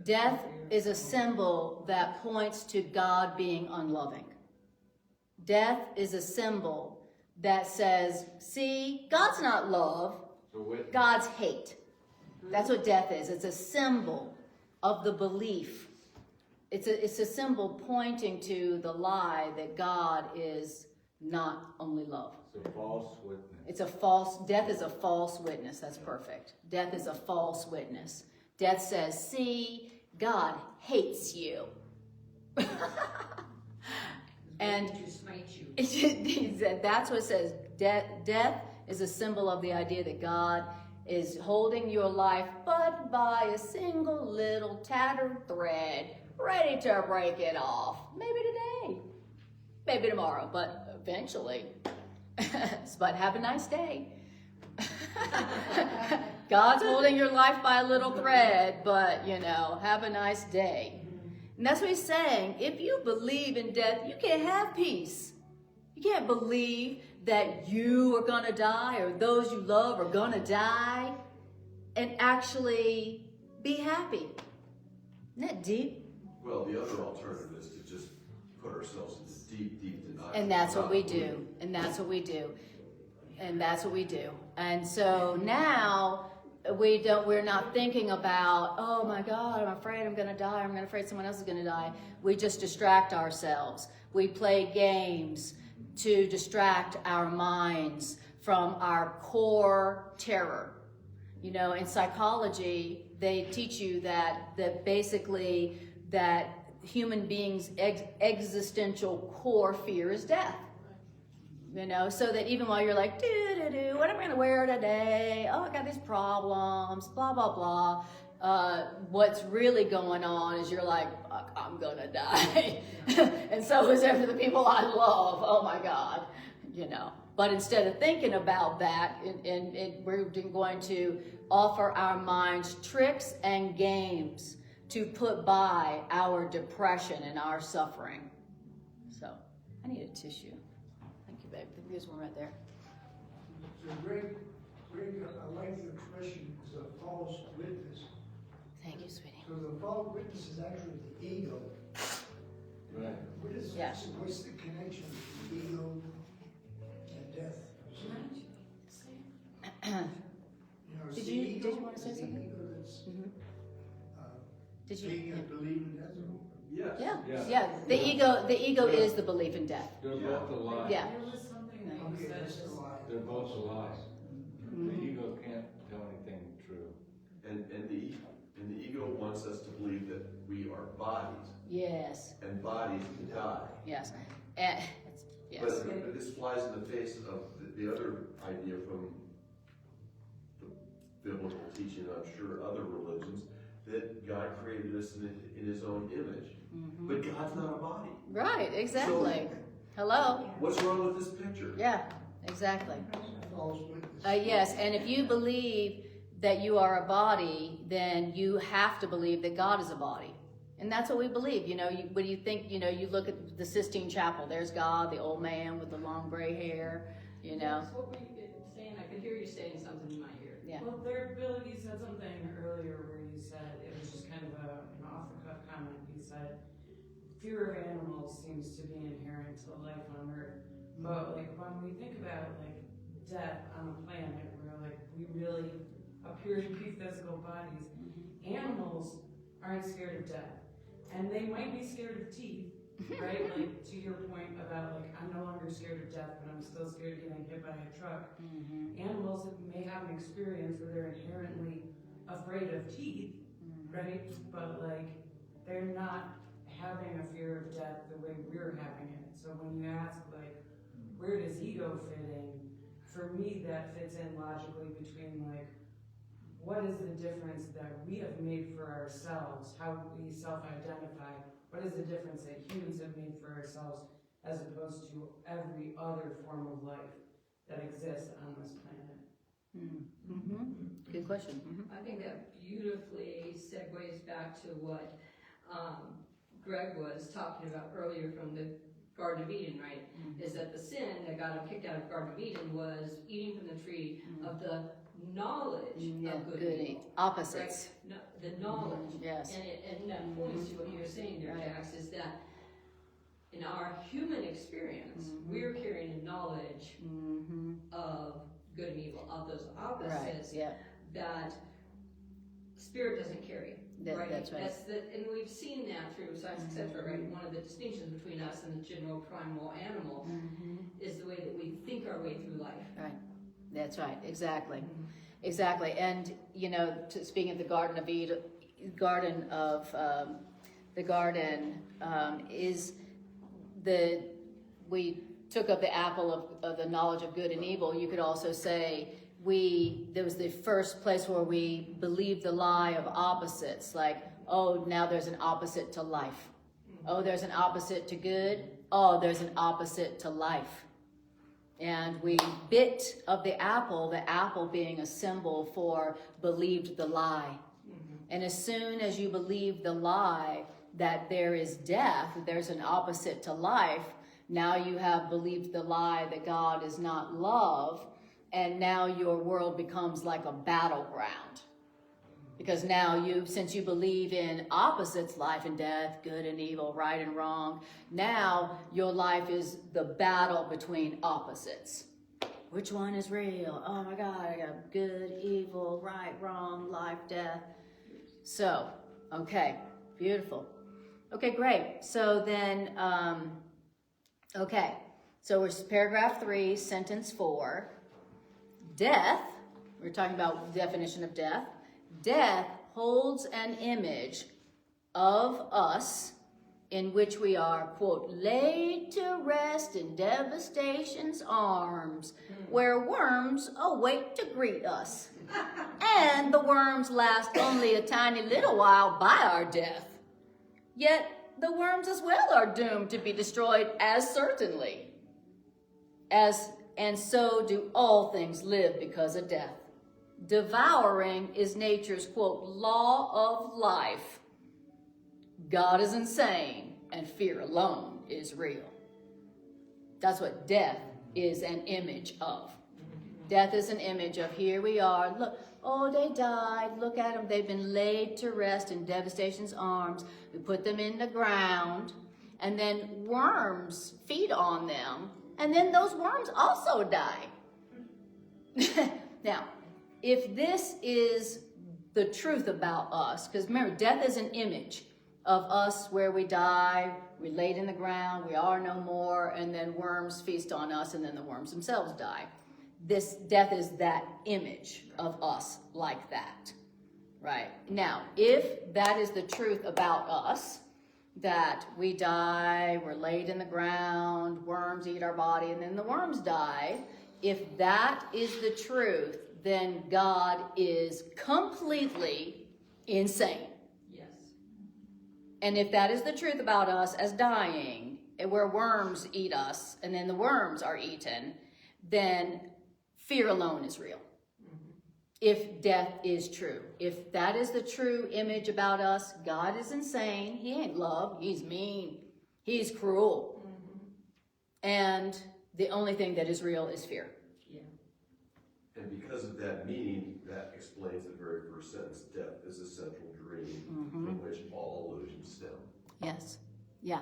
Death is a symbol that points to God being unloving. Death is a symbol that says, see, God's not love, God's hate. That's what death is. It's a symbol of the belief. It's a symbol pointing to the lie that God is not only love. It's a false witness. Death is a false witness. That's perfect. Death is a false witness. Death says, see, God hates you. And To smite you. that's what it says. Death is a symbol of the idea that God is holding your life but by a single little tattered thread, ready to break it off. Maybe today, maybe tomorrow, but eventually. But have a nice day. God's holding your life by a little thread, but, have a nice day. And that's what he's saying. If you believe in death, you can't have peace. You can't believe that you are going to die or those you love are going to die and actually be happy. Isn't that deep? Well, the other alternative is to just put ourselves into deep, deep denial. And that's what we do. And that's what we do. And that's what we do. And so now we're not thinking about, oh my God, I'm afraid I'm going to die. I'm afraid someone else is going to die. We just distract ourselves. We play games to distract our minds from our core terror. In psychology, they teach you that basically that human beings' existential core fear is death. So that even while you're like, what am I going to wear today? Oh, I got these problems, blah, blah, blah. What's really going on is you're like, fuck, I'm going to die. And so is every the people I love. Oh my God, But instead of thinking about that, we're going to offer our minds tricks and games to put by our depression and our suffering. So, I need a tissue. Thank you, babe. There's one right there. So Greg, I like the expression is a false witness. Thank you, sweetie. So the false witness is actually the ego. Right. Yeah. What's the connection between ego and death? Did you want to say something? Ego that's, Did you? taking a belief in death. Yes. Yeah. The ego is the belief in death. They're both a lie. Yeah. There was something that you Okay, said. that's the lie. They're both a lie. The ego can't tell anything true. And the ego wants us to believe that we are bodies, Yes. and bodies can die. Yes. Yes. But this flies in the face of the other idea from the biblical teaching, I'm sure other religions, that God created us in his own image. But God's not a body. Right. Exactly. Hello? What's wrong with this picture? Yeah, exactly. False witness. Yes, and if you believe that you are a body, then you have to believe that God is a body. And that's what we believe. You know, when you think, you know, you look at the Sistine Chapel, there's God, the old man with the long gray hair, you know. That's what we saying. I could hear you saying something in my ear. Yeah. Well, Bill, you said something earlier where you said, it was just kind of an off-the-cuff comment, you said, fear of animals seems to be inherent to life on Earth. But like when we think about like death on a planet where like we really appear to be physical bodies, animals aren't scared of death. And they might be scared of teeth, right? Like to your point about like, I'm no longer scared of death, but I'm still scared of getting hit by a truck. Animals may have an experience where they're inherently afraid of teeth, right? But like, they're not having a fear of death the way we're having it. So when you ask like, where does ego fit in? For me, that fits in logically between like, what is the difference that we have made for ourselves, how we self-identify? What is the difference that humans have made for ourselves as opposed to every other form of life that exists on this planet? Good question. I think that beautifully segues back to what Greg was talking about earlier from the Garden of Eden, right? Is that the sin that got him kicked out of Garden of Eden was eating from the tree of the knowledge of good and evil. Opposites. Right? No, the knowledge. Yes. And that points to what you were saying there, Jax, is that in our human experience, we're carrying a knowledge of good and evil, of those opposites that spirit doesn't carry. Right? That's right. And we've seen that through science, etc. Right? One of the distinctions between us and the general primal animal is the way that we think our way through life. Right. That's right. Exactly. Exactly. And you know, speaking of the Garden of Eden, is we took up the apple of the knowledge of good and evil. You could also say there was the first place where we believed the lie of opposites, like, oh, now there's an opposite to life. Oh, there's an opposite to good. Oh, there's an opposite to life. And we bit of the apple being a symbol for believed the lie. And as soon as you believe the lie that there is death, there's an opposite to life, now you have believed the lie that God is not love, and now your world becomes like a battleground. Because now since you believe in opposites, life and death, good and evil, right and wrong, now your life is the battle between opposites. Which one is real? Oh my God, I got good, evil, right, wrong, life, death. So, okay, beautiful. Okay, great. So then, so we're paragraph 3, sentence 4. Death, we're talking about the definition of death. Death holds an image of us in which we are, quote, laid to rest in devastation's arms, where worms await to greet us. And the worms last only a tiny little while by our death. Yet the worms as well are doomed to be destroyed as certainly. And so do all things live because of death. Devouring is nature's, quote, law of life. God is insane, and fear alone is real. That's what death is an image of. Death is an image of, here we are, look, oh, they died, look at them, they've been laid to rest in devastation's arms. We put them in the ground, and then worms feed on them, and then those worms also die. Now, if this is the truth about us, because remember, death is an image of us where we die, we laid in the ground, we are no more, and then worms feast on us, and then the worms themselves die. This death is that image of us like that, right? Now, if that is the truth about us, that we die, we're laid in the ground, worms eat our body, and then the worms die, if that is the truth, then God is completely insane. Yes. And if that is the truth about us as dying, where worms eat us, and then the worms are eaten, then fear alone is real. If death is true. If that is the true image about us, God is insane. He ain't love. He's mean. He's cruel. And the only thing that is real is fear. Yeah. And because of that meaning, that explains the very first sentence, death is a central dream from which all illusions stem. Yes. Yeah,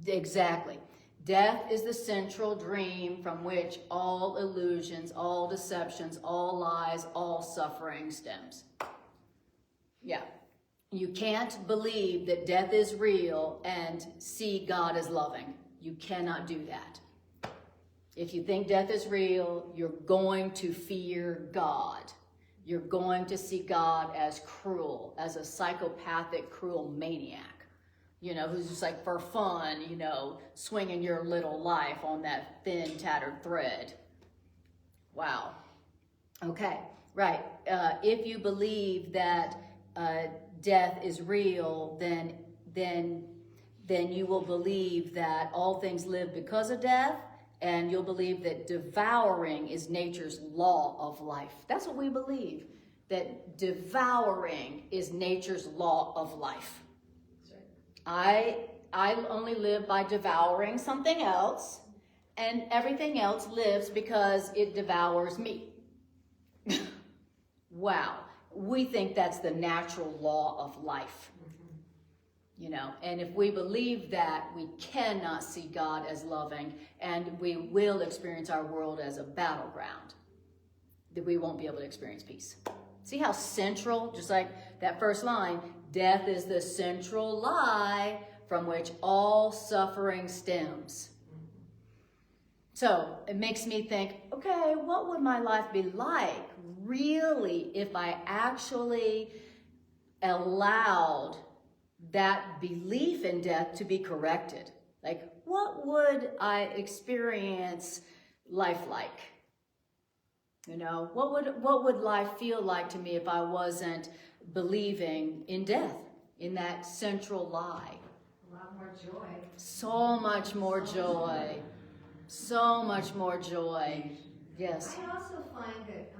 exactly. Death is the central dream from which all illusions, all deceptions, all lies, all suffering stems. Yeah. You can't believe that death is real and see God as loving. You cannot do that. If you think death is real, you're going to fear God. You're going to see God as cruel, as a psychopathic, cruel maniac. You know, who's just like for fun, you know, swinging your little life on that thin, tattered thread. Wow. Okay, right. If you believe that death is real, then you will believe that all things live because of death, and you'll believe that devouring is nature's law of life. That's what we believe, that devouring is nature's law of life. I only live by devouring something else, and everything else lives because it devours me. Wow. We think that's the natural law of life. You know, and if we believe that, we cannot see God as loving, and we will experience our world as a battleground, that we won't be able to experience peace. See how central, just like that first line, death is the central lie from which all suffering stems. So it makes me think, okay, what would my life be like really if I actually allowed that belief in death to be corrected? Like, what would I experience life like? You know, what would life feel like to me if I wasn't believing in death, in that central lie? A lot more joy. So much more joy. So much more joy. Yes. I also find that,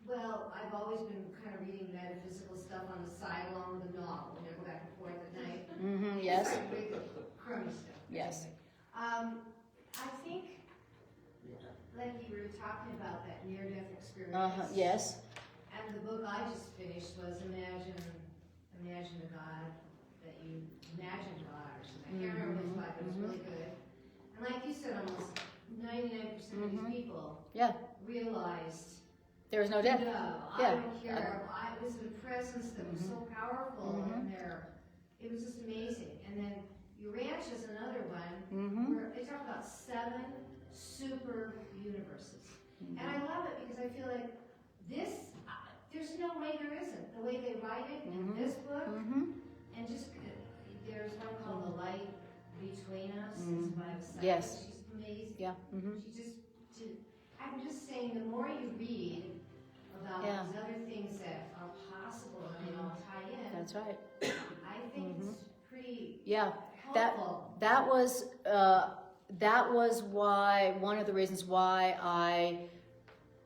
well, I've always been kind of reading metaphysical stuff on the side along with a novel. You know, go back and forth at night. Yes. Read the crummy stuff. Yes. I think, like you were talking about that near-death experience. Yes. And the book I just finished was Imagine a God that you imagine God or something. I can't remember which one, but it was really good. And like you said, almost 99% of these people realized There is no death. no, I don't care. It was a presence that was so powerful in there. It was just amazing. And then Urantia is another one where they talk about 7 super universes. And I love it because I feel like this, there's no way there isn't. The way they write it in this book, and just, there's one called The Light Between Us. It's by a psychic. Yes. She's amazing. Yeah. I'm just saying, the more you read about Yeah. these other things that are possible and they all tie in, That's right. I think it's pretty Yeah. helpful. That was why, one of the reasons why I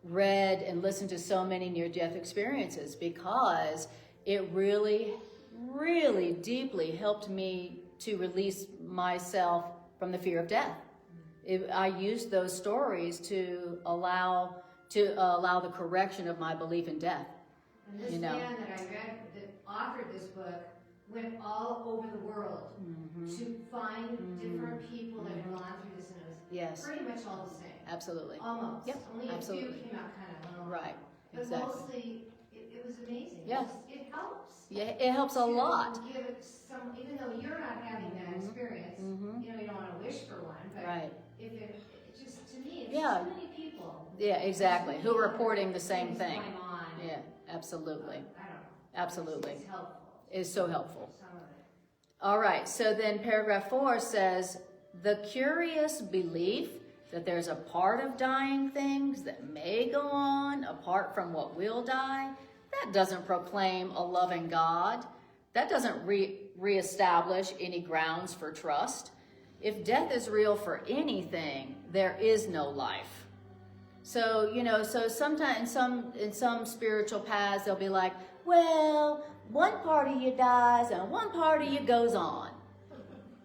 read and listened to so many near-death experiences, because it really, really deeply helped me to release myself from the fear of death. I used those stories to allow the correction of my belief in death. And this man that I read, that authored this book, went all over the world to find different people that had gone through this, and it was pretty much all the same. Absolutely. Almost. Yep, Only absolutely. a few came out kind of Right. But Exactly. mostly, it was amazing. Yeah. It helps. Yeah, it helps a lot. To give it some, even though you're not having that experience, you know, you don't want to wish for one, but Right. if it just, to me, it's Yeah. so many people. Yeah, exactly. Who are reporting the same Things thing. going on. Yeah, absolutely. I don't know. Absolutely. It's helpful. It's so helpful. Some of it. All right, so then paragraph 4 says, the curious belief that there's a part of dying things that may go on apart from what will die, that doesn't proclaim a loving God. That doesn't reestablish any grounds for trust. if death is real for anything, there is no life. So, so sometimes in some spiritual paths, they'll be like, well, one part of you dies and one part of you goes on.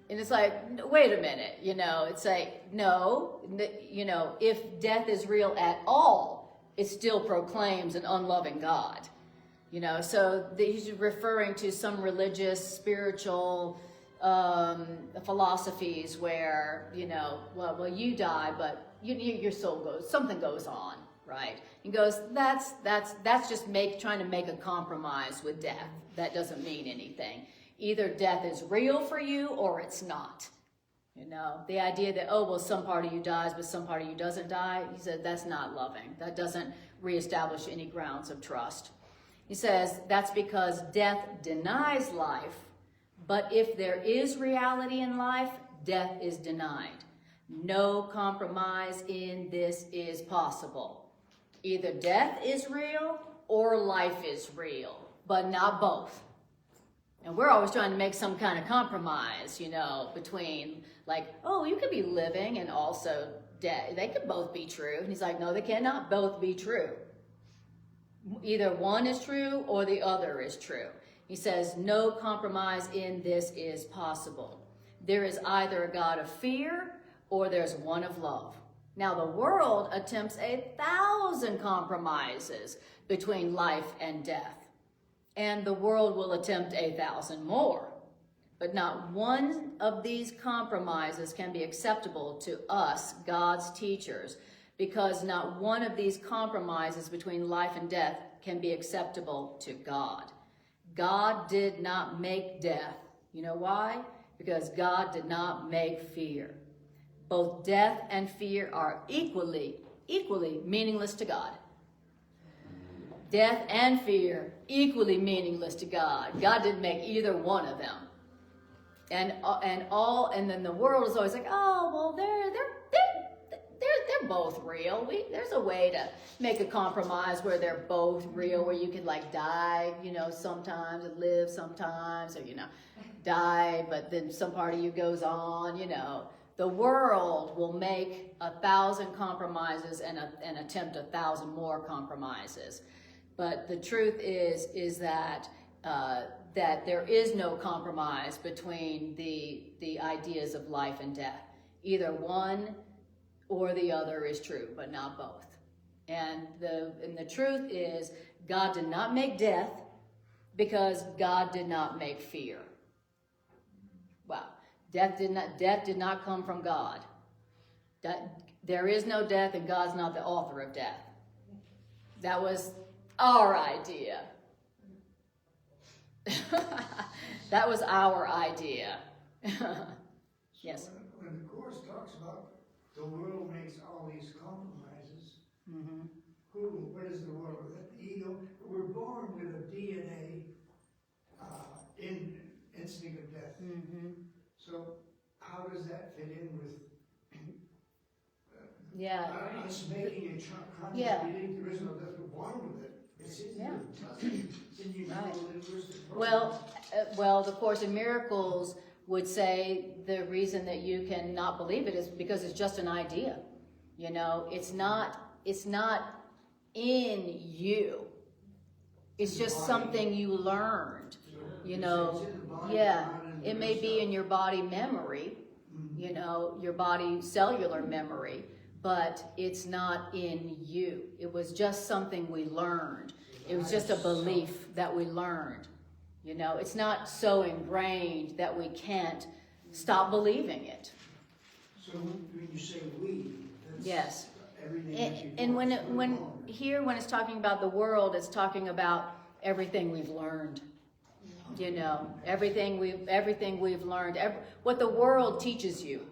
And it's like, wait a minute, it's like, no, if death is real at all, it still proclaims an unloving God. So he's referring to some religious, spiritual philosophies where, well, you die, but your soul goes, something goes on, right? He goes, that's just trying to make a compromise with death. That doesn't mean anything. Either death is real for you or it's not. The idea that, oh, well, some part of you dies, but some part of you doesn't die, he said, that's not loving. That doesn't reestablish any grounds of trust. He says, that's because death denies life, but if there is reality in life, death is denied. No compromise in this is possible. Either death is real or life is real, but not both. And we're always trying to make some kind of compromise, between like, oh, you could be living and also dead. They could both be true. And he's like, no, they cannot both be true. Either one is true or the other is true. He says, no compromise in this is possible. There is either a God of fear or there's one of love. Now, the world attempts 1,000 compromises between life and death. And the world will attempt 1,000 more. But not one of these compromises can be acceptable to us, God's teachers, because not one of these compromises between life and death can be acceptable to God. God did not make death. You know why? Because God did not make fear. Both death and fear are equally meaningless to God. Death and fear, equally meaningless to God. God didn't make either one of them. And then the world is always like, oh, well, they're both real. There's a way to make a compromise where they're both real, where you could like die, sometimes and live sometimes, or die, but then some part of you goes on, The world will make 1,000 compromises and attempt 1,000 more compromises. But the truth is that there is no compromise between the ideas of life and death. Either one or the other is true, but not both. And the truth is, God did not make death because God did not make fear. Wow. Death did not come from God. There is no death, and God's not the author of death. That was our idea. That was our idea. Yes. When the Course talks about the world makes all these compromises, what is the world? The ego. We're born with a DNA instinct of death. So how does that fit in with us making a conscious belief there is no death? We're born with it. It's in you. It's in you. Well, the Course in Miracles would say the reason that you cannot believe it is because it's just an idea. It's not in you. It's just something you learned. It may be in your body memory, your body cellular memory, but it's not in you. It was just something we learned. It was just a belief that we learned. It's not so ingrained that we can't stop believing it. So when you say we, that's yes. everything. And when it's talking about the world, it's talking about everything we've learned. Everything we've learned. What the world teaches you.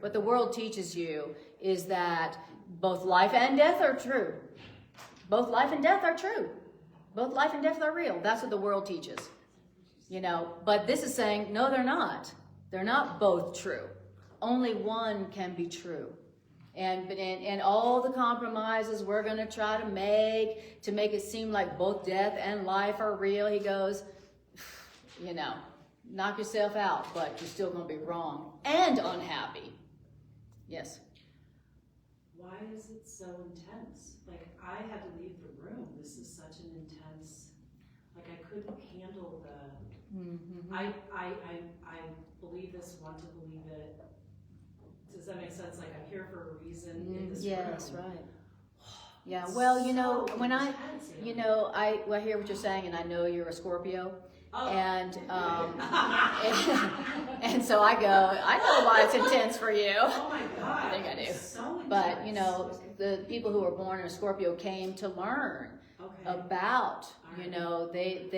What the world teaches you is that both life and death are true. Both life and death are true. Both life and death are real. That's what the world teaches. But this is saying, no, they're not. They're not both true. Only one can be true. And all the compromises we're going to try to make it seem like both death and life are real, he goes, knock yourself out, but you're still going to be wrong and unhappy. Yes. Why is it so intense? Like, I had to leave the room. This is such an intense, like, I couldn't handle the, I believe this, want to believe it. Does that make sense? Like, I'm here for a reason in this Yes, room. right. Yeah, well, you know, So when I, intense, you know, I hear what you're saying, and I know you're a Scorpio. Oh. And, and so I go, I know why it's intense for you. Oh my God. I think I do. It's so intense. But, you know, the people who were born in a Scorpio came to learn Okay. about, you know, they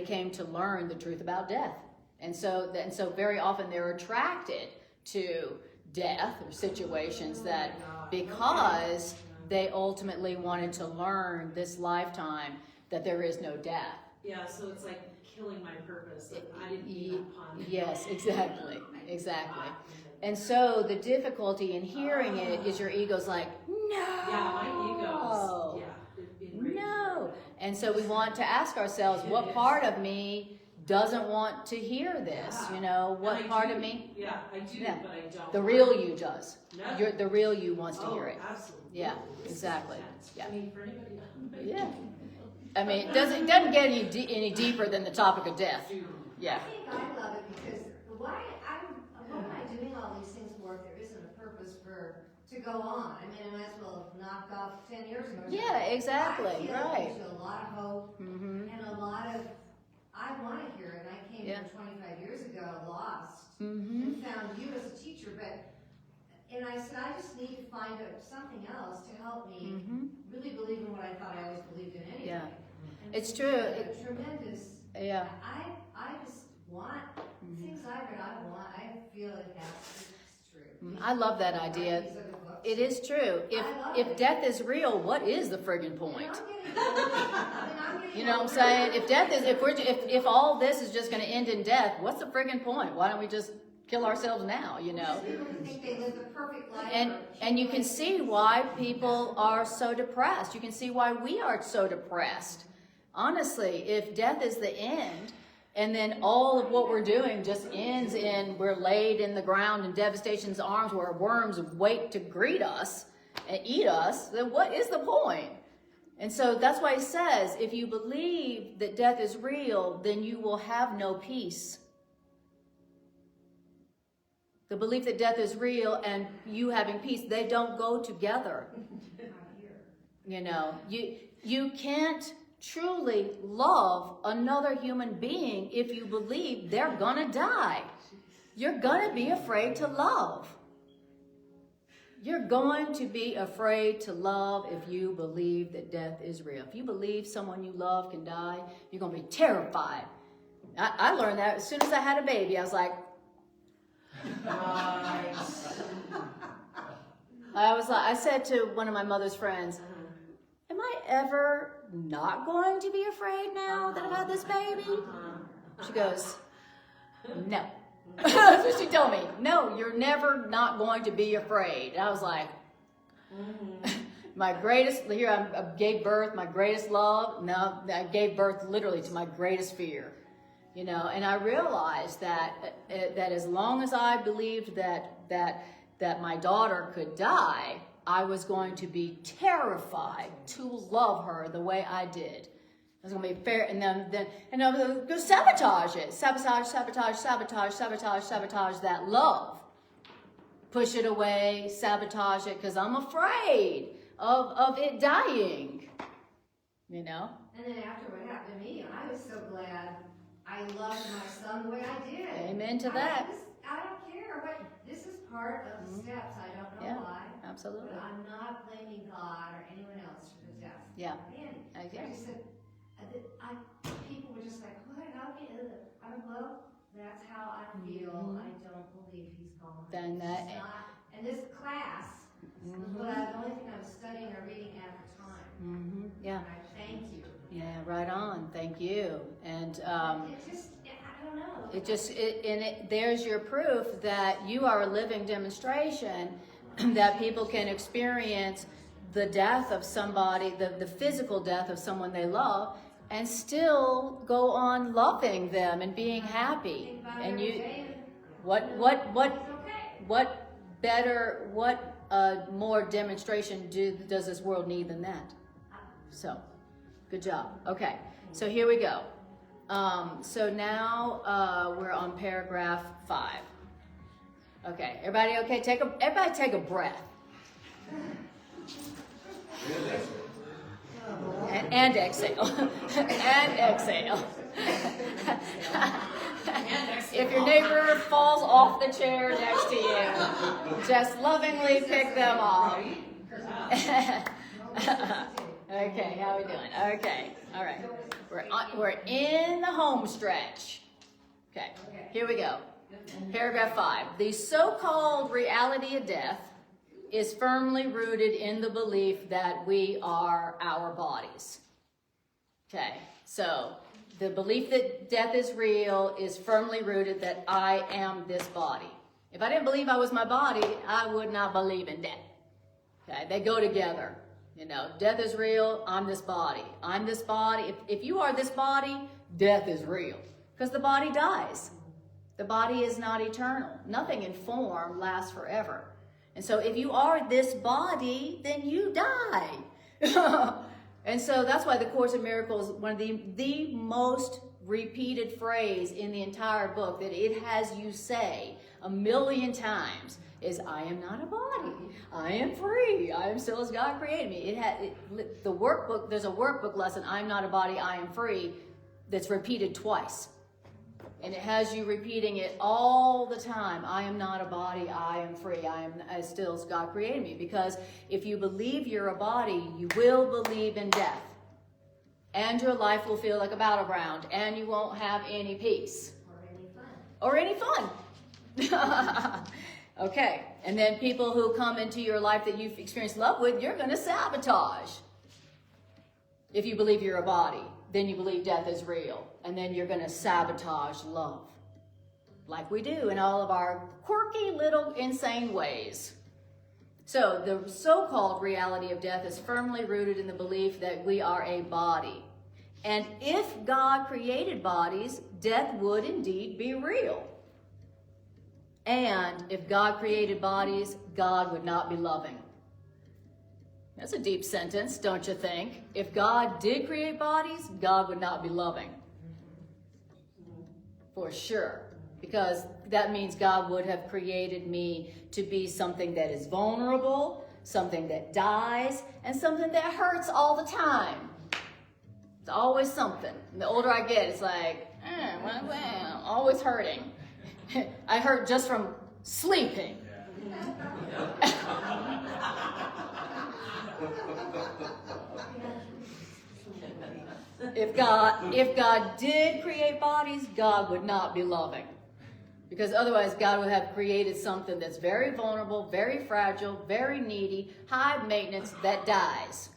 came to learn the truth about death. And so very often they're attracted to death or situations that, because they ultimately wanted to learn this lifetime that there is no death. Yeah, so it's like killing my purpose. Like, I didn't mean that pun. Yes, exactly. And so the difficulty in hearing it is your ego's like, no. Yeah, my ego is, enraged. No. And so we want to ask ourselves, what part of me doesn't want to hear this? You know, what And I part do. of me? Yeah, I do, Yeah. but I don't. The real you does. No. The real you wants to hear it. Absolutely. Yeah, This is exactly. intense. Yeah. I mean, for anybody Yeah. I mean, it doesn't get any deeper than the topic of death. Yeah. I think I love it because what am I doing all these things for if there isn't a purpose to go on? I mean, I might as well have knocked off 10 years ago. Yeah, exactly. I feel Right. like there's a lot of hope Mm-hmm. and a lot of, I want to hear it. And I came Yeah. here 25 years ago lost Mm-hmm. and found you as a teacher, and I said, I just need to find something else to help me Mm-hmm. really believe in what I thought I always believed in anyway. Yeah. And It's it's true. a tremendous. Yeah. I just want things I read. I feel it has. It's true. I love that idea. These other books. It is true. If death is real, what is the friggin' point? You know what I'm saying? If death is, if all this is just going to end in death, what's the friggin' point? Why don't we just kill ourselves now? You know. People think they live the perfect life. And you can see why people are so depressed. You can see why we are so depressed. Honestly, if death is the end, and then all of what we're doing just ends in we're laid in the ground in devastation's arms where worms wait to greet us and eat us, then what is the point? And so that's why he says, if you believe that death is real, then you will have no peace. The belief that death is real and you having peace, they don't go together. You know, you can't truly love another human being if you believe they're gonna die. You're gonna be afraid to love. You're going to be afraid to love if you believe that death is real. If you believe someone you love can die, you're gonna be terrified. I learned that as soon as I had a baby. I was like, I said to one of my mother's friends, am I ever not going to be afraid now that I've had this baby? She goes, no. That's what she told me. No, you're never not going to be afraid. And I was like, my greatest, I gave birth, my greatest love. No, I gave birth literally to my greatest fear. You know, and I realized that as long as I believed that my daughter could die, I was going to be terrified to love her the way I did. I was going to be fair, and I was going to sabotage it, sabotage that love, push it away, sabotage it, because I'm afraid of it dying. You know. And then after what happened to me, I was so glad I loved my son the way I did. Amen to that. I don't care what. This is part of the steps. I don't know why. Absolutely. But I'm not blaming God or anyone else for the death. Yeah. Man, I just said, people were just like, what? How can you? I don't know. That's how I feel. I don't believe he's gone. Then that. It's not, and this class was the only thing I was studying or reading at the time. Yeah. And I thank you. Yeah. Right on. Thank you. And It just, I don't know. there's your proof that you are a living demonstration that people can experience the death of somebody, the physical death of someone they love, and still go on loving them and being happy. And you, what better, what more demonstration does this world need than that? So, good job. Okay, so here we go. So now we're on paragraph 5. Okay, everybody okay? Everybody take a breath. And exhale. And exhale. If your neighbor falls off the chair next to you, just lovingly pick them up. Okay, how are we doing? Okay, all right. We're in the home stretch. Okay, here we go. Paragraph 5. The so-called reality of death is firmly rooted in the belief that we are our bodies. Okay, so the belief that death is real is firmly rooted that I am this body. If I didn't believe I was my body, I would not believe in death. Okay, they go together. You know, death is real, I'm this body. I'm this body. If you are this body, death is real. Because the body dies. The body is not eternal. Nothing in form lasts forever. And so if you are this body, then you die. And so that's why the Course in Miracles, one of the most repeated phrase in the entire book that it has you say 1,000,000 times is, I am not a body. I am free. I am still as God created me. The workbook, there's a workbook lesson, I'm not a body, I am free, that's repeated twice. And it has you repeating it all the time. I am not a body, I am free. I am as still as God created me. Because if you believe you're a body, you will believe in death. And your life will feel like a battleground. And you won't have any peace. Or any fun. Okay. And then people who come into your life that you've experienced love with, you're going to sabotage. If you believe you're a body, then you believe death is real. And then you're going to sabotage love. Like we do in all of our quirky little insane ways. So the so-called reality of death is firmly rooted in the belief that we are a body. And if God created bodies, death would indeed be real. And if God created bodies, God would not be loving. That's a deep sentence, don't you think? If God did create bodies, God would not be loving. For sure. Because that means God would have created me to be something that is vulnerable, something that dies, and something that hurts all the time. It's always something. And the older I get, it's like, well, always hurting. I hurt just from sleeping. If God did create bodies, God would not be loving. Because otherwise God would have created something that's very vulnerable, very fragile, very needy, high maintenance, that dies.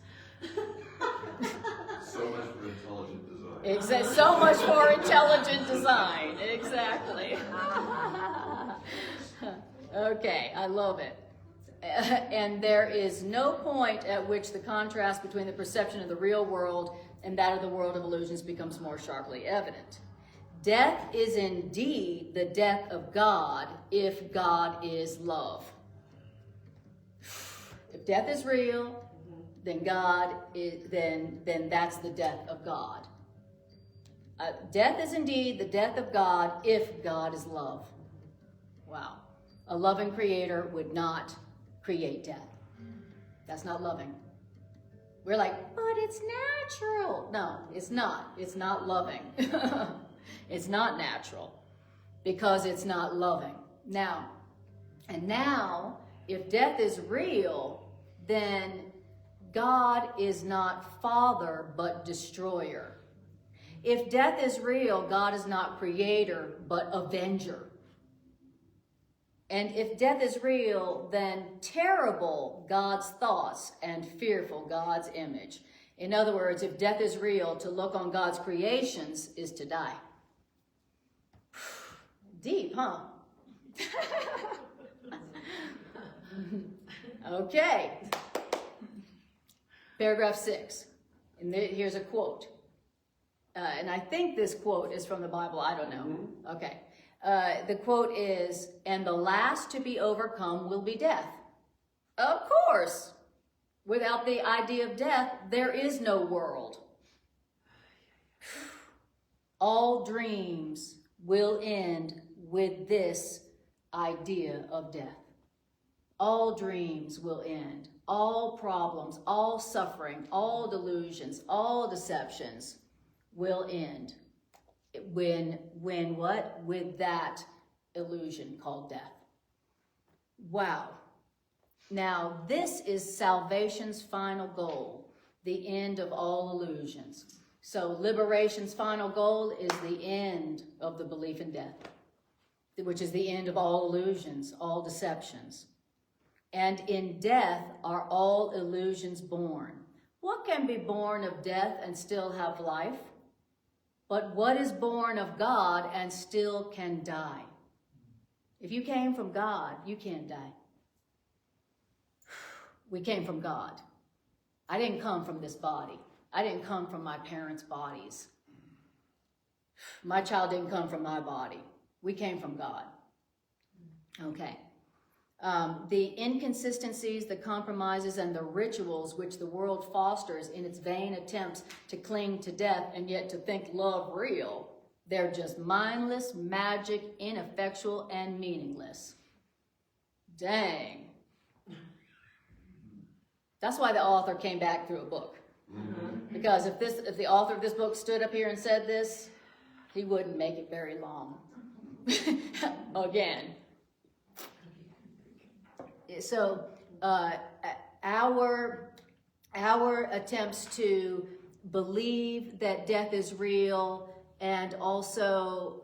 So much for intelligent design. Exactly. So much for intelligent design. Exactly. Okay, I love it. And there is no point at which the contrast between the perception of the real world and that of the world of illusions becomes more sharply evident. Death is indeed the death of God if God is love. If death is real, then God is, then that's the death of God. Death is indeed the death of God if God is love. Wow. A loving creator would not create death. That's not loving. We're like, but it's natural. No, it's not. It's not loving. It's not natural because it's not loving. Now, if death is real, then God is not father but destroyer. If death is real, God is not creator but avenger. And if death is real, then terrible God's thoughts and fearful God's image. In other words, if death is real, to look on God's creations is to die. Deep, huh? Okay. Paragraph 6. And here's a quote. and I think this quote is from the Bible, I don't know. Okay. The quote is, "And the last to be overcome will be death." Of course. Without the idea of death, there is no world. All dreams will end with this idea of death. All dreams will end. All problems, all suffering, all delusions, all deceptions will end. When what? With that illusion called death. Wow. Now, this is salvation's final goal, the end of all illusions. So liberation's final goal is the end of the belief in death, which is the end of all illusions, all deceptions. And in death are all illusions born. What can be born of death and still have life? But what is born of God and still can die? If you came from God, you can't die. We came from God. I didn't come from this body. I didn't come from my parents' bodies. My child didn't come from my body. We came from God. Okay. The inconsistencies, the compromises, and the rituals which the world fosters in its vain attempts to cling to death and yet to think love real, they're just mindless, magic, ineffectual, and meaningless. Dang. That's why the author came back through a book. Because if the author of this book stood up here and said this, he wouldn't make it very long. Again. So our attempts to believe that death is real, and also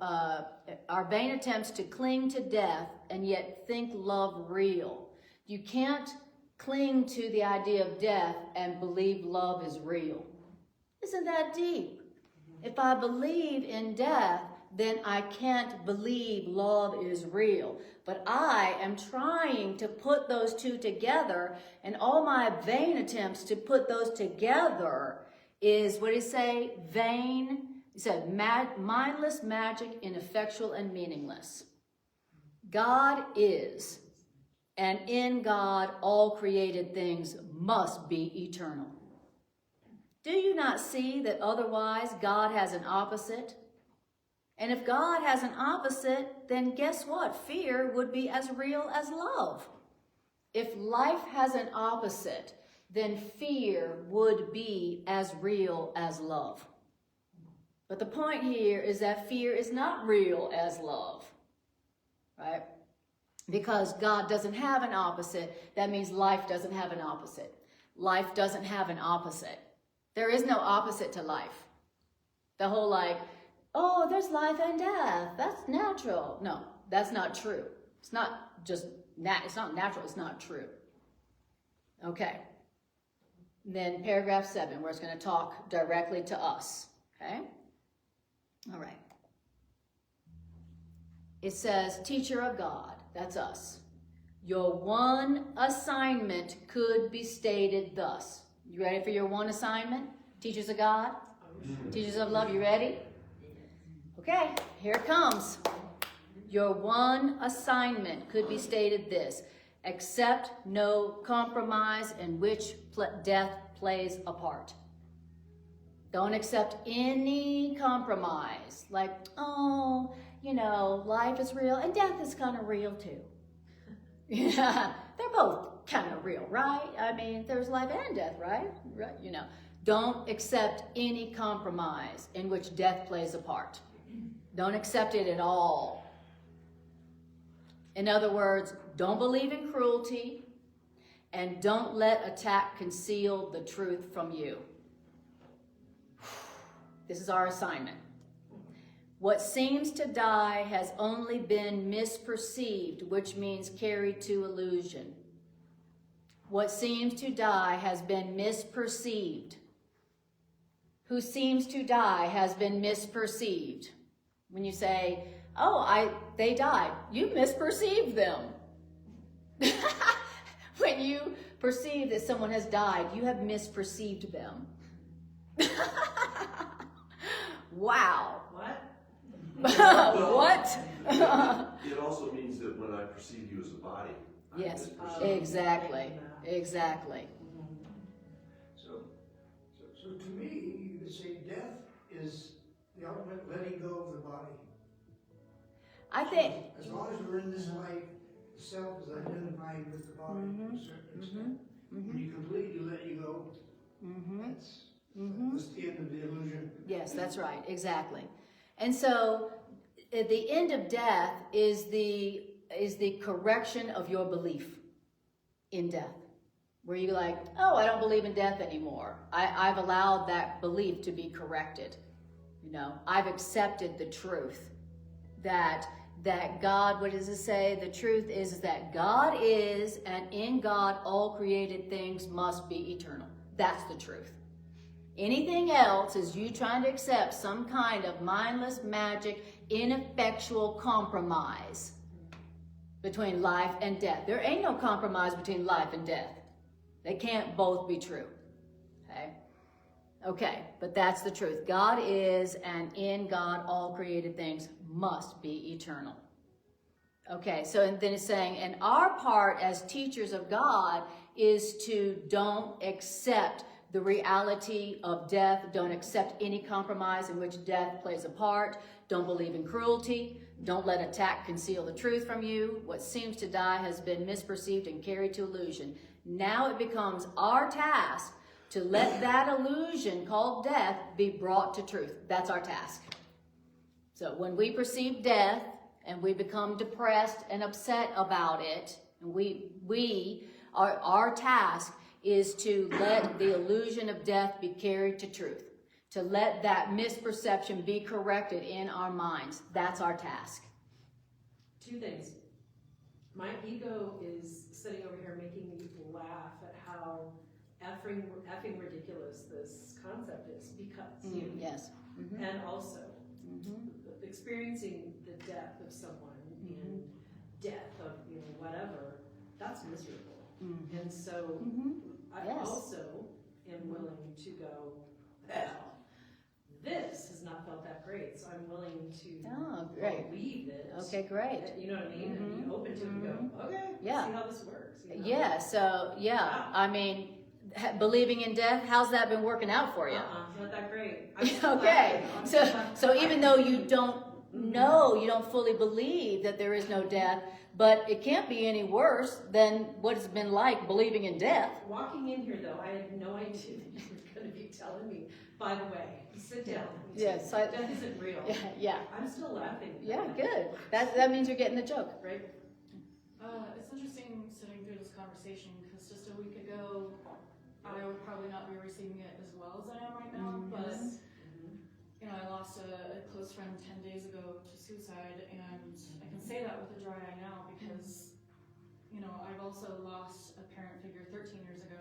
our vain attempts to cling to death and yet think love real. You can't cling to the idea of death and believe love is real. Isn't that deep? If I believe in death, then I can't believe love is real. But I am trying to put those two together, and all my vain attempts to put those together is, what did he say? Vain. He said, mindless, magic, ineffectual, and meaningless. God is, and in God all created things must be eternal. Do you not see that otherwise God has an opposite? And if God has an opposite, then guess what? Fear would be as real as love. If life has an opposite, then fear would be as real as love. But the point here is that fear is not real as love, right? Because God doesn't have an opposite, that means life doesn't have an opposite. Life doesn't have an opposite. There is no opposite to life. The whole oh, there's life and death, that's natural. No, that's not true. It's not just, it's not natural, it's not true. Okay. Then paragraph 7, where it's going to talk directly to us. Okay? All right. It says, teacher of God, that's us. Your one assignment could be stated thus. You ready for your one assignment? Teachers of God? Teachers of love, you ready? Okay, here it comes. Your one assignment could be stated this: accept no compromise in which death plays a part. Don't accept any compromise. Like, oh, life is real and death is kind of real too. Yeah, they're both kind of real, right? I mean, there's life and death, right? Right? Don't accept any compromise in which death plays a part. Don't accept it at all. In other words, don't believe in cruelty, and don't let attack conceal the truth from you. This is our assignment. What seems to die has only been misperceived, which means carried to illusion. What seems to die has been misperceived. Who seems to die has been misperceived. When you say, oh, they died, you misperceived them. When you perceive that someone has died, you have misperceived them. Wow. What? What? It also means that when I perceive you as a body, I Yes, misperceive. exactly, exactly. So to me, you could say death is the ultimate letting go of the body. I think, As long as we're in this life, the self is identified with the body to a certain extent. When you completely let you go, that's the end of the illusion. yes, that's right, exactly. And so, at the end of death is the correction of your belief in death. Where you're like, oh, I don't believe in death anymore. I've allowed that belief to be corrected. You know, I've accepted the truth that God, what does it say? The truth is that God is, and in God all created things must be eternal. That's the truth. Anything else is you trying to accept some kind of mindless, magic, ineffectual compromise between life and death. There ain't no compromise between life and death. They can't both be true. Okay, but that's the truth. God is, and in God all created things must be eternal. Okay, so and then it's saying, and our part as teachers of God is to don't accept the reality of death, don't accept any compromise in which death plays a part, don't believe in cruelty, don't let attack conceal the truth from you. What seems to die has been misperceived and carried to illusion. Now it becomes our task to let that illusion called death be brought to truth. That's our task. So when we perceive death and we become depressed and upset about it, and our task is to let the illusion of death be carried to truth, to let that misperception be corrected in our minds. That's our task. Two things. My ego is sitting over here making me laugh at how effing ridiculous this concept is, because Yes. Mm-hmm. and also experiencing the death of someone and death of whatever, that's miserable. And so I Yes. also am willing to go, well, this has not felt that great, so I'm willing to believe this. Okay, great. You know what I mean? And be open to it and go, okay, Yeah. see how this works. Yeah, so, Wow. I mean, believing in death, how's that been working out for you? Not that great. Okay, so even though you don't know, you don't fully believe that there is no death, but it can't be any worse than what it's been like believing in death. Walking in here, though, I had no idea that you were going to be telling me, by the way, sit down. Yes, That isn't real. Yeah, I'm still laughing. yeah, good. That means you're getting the joke. Right? It's interesting sitting through this conversation because just a week ago, I would probably not be receiving it as well as I am right now, but I lost a close friend 10 days ago to suicide, and I can say that with a dry eye now because, I've also lost a parent figure 13 years ago,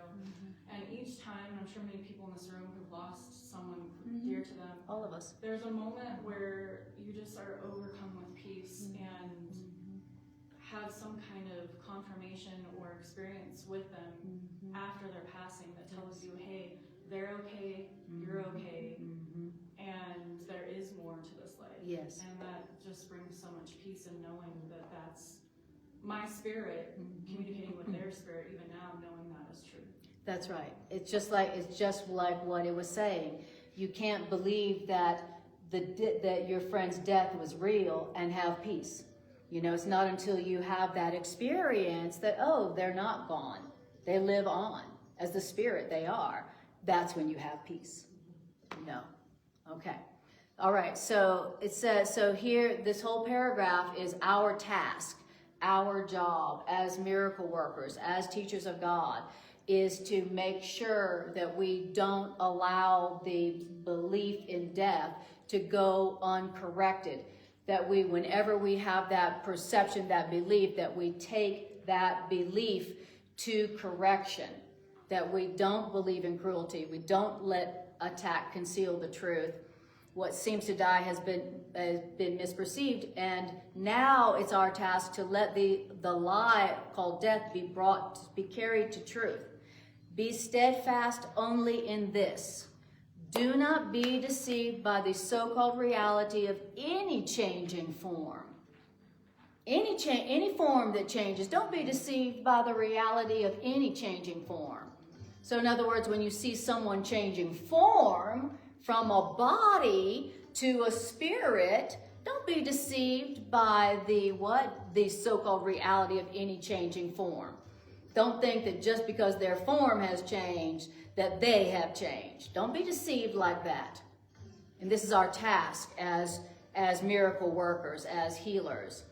and each time, and I'm sure many people in this room have lost someone dear to them, All of us. there's a moment where you just are overcome with peace and have some kind of confirmation or experience with them after their passing that tells you, hey, they're okay, you're okay, and there is more to this life. Yes. And that just brings so much peace in knowing that that's my spirit communicating with their spirit even now, knowing that is true. That's right. It's just like what it was saying. You can't believe that that your friend's death was real and have peace. It's not until you have that experience that, oh, they're not gone. They live on as the spirit they are. That's when you have peace. Okay. All right. So it says, so here, this whole paragraph is our task, our job as miracle workers, as teachers of God, is to make sure that we don't allow the belief in death to go uncorrected. That we, whenever we have that perception, that belief, that we take that belief to correction. That we don't believe in cruelty. We don't let attack conceal the truth. What seems to die has been misperceived, and now it's our task to let the lie called death be carried to truth. Be steadfast only in this. Do not be deceived by the so-called reality of any changing form. Any form that changes. Don't be deceived by the reality of any changing form. So in other words, when you see someone changing form from a body to a spirit, don't be deceived by the so-called reality of any changing form. Don't think that just because their form has changed, that they have changed. Don't be deceived like that. And this is our task as miracle workers, as healers.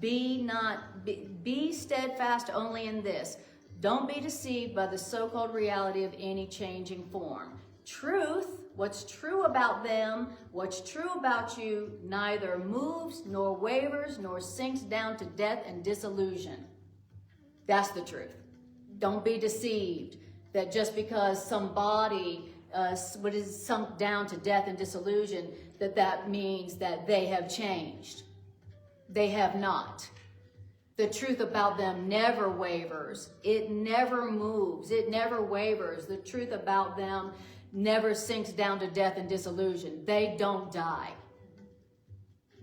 Be steadfast only in this. Don't be deceived by the so-called reality of any changing form. Truth, what's true about them, what's true about you, neither moves nor wavers nor sinks down to death and disillusion. That's the truth. Don't be deceived that just because somebody sunk down to death and disillusion, that means that they have changed. They have not. The truth about them never wavers. It never moves. It never wavers. The truth about them never sinks down to death and disillusion. They don't die.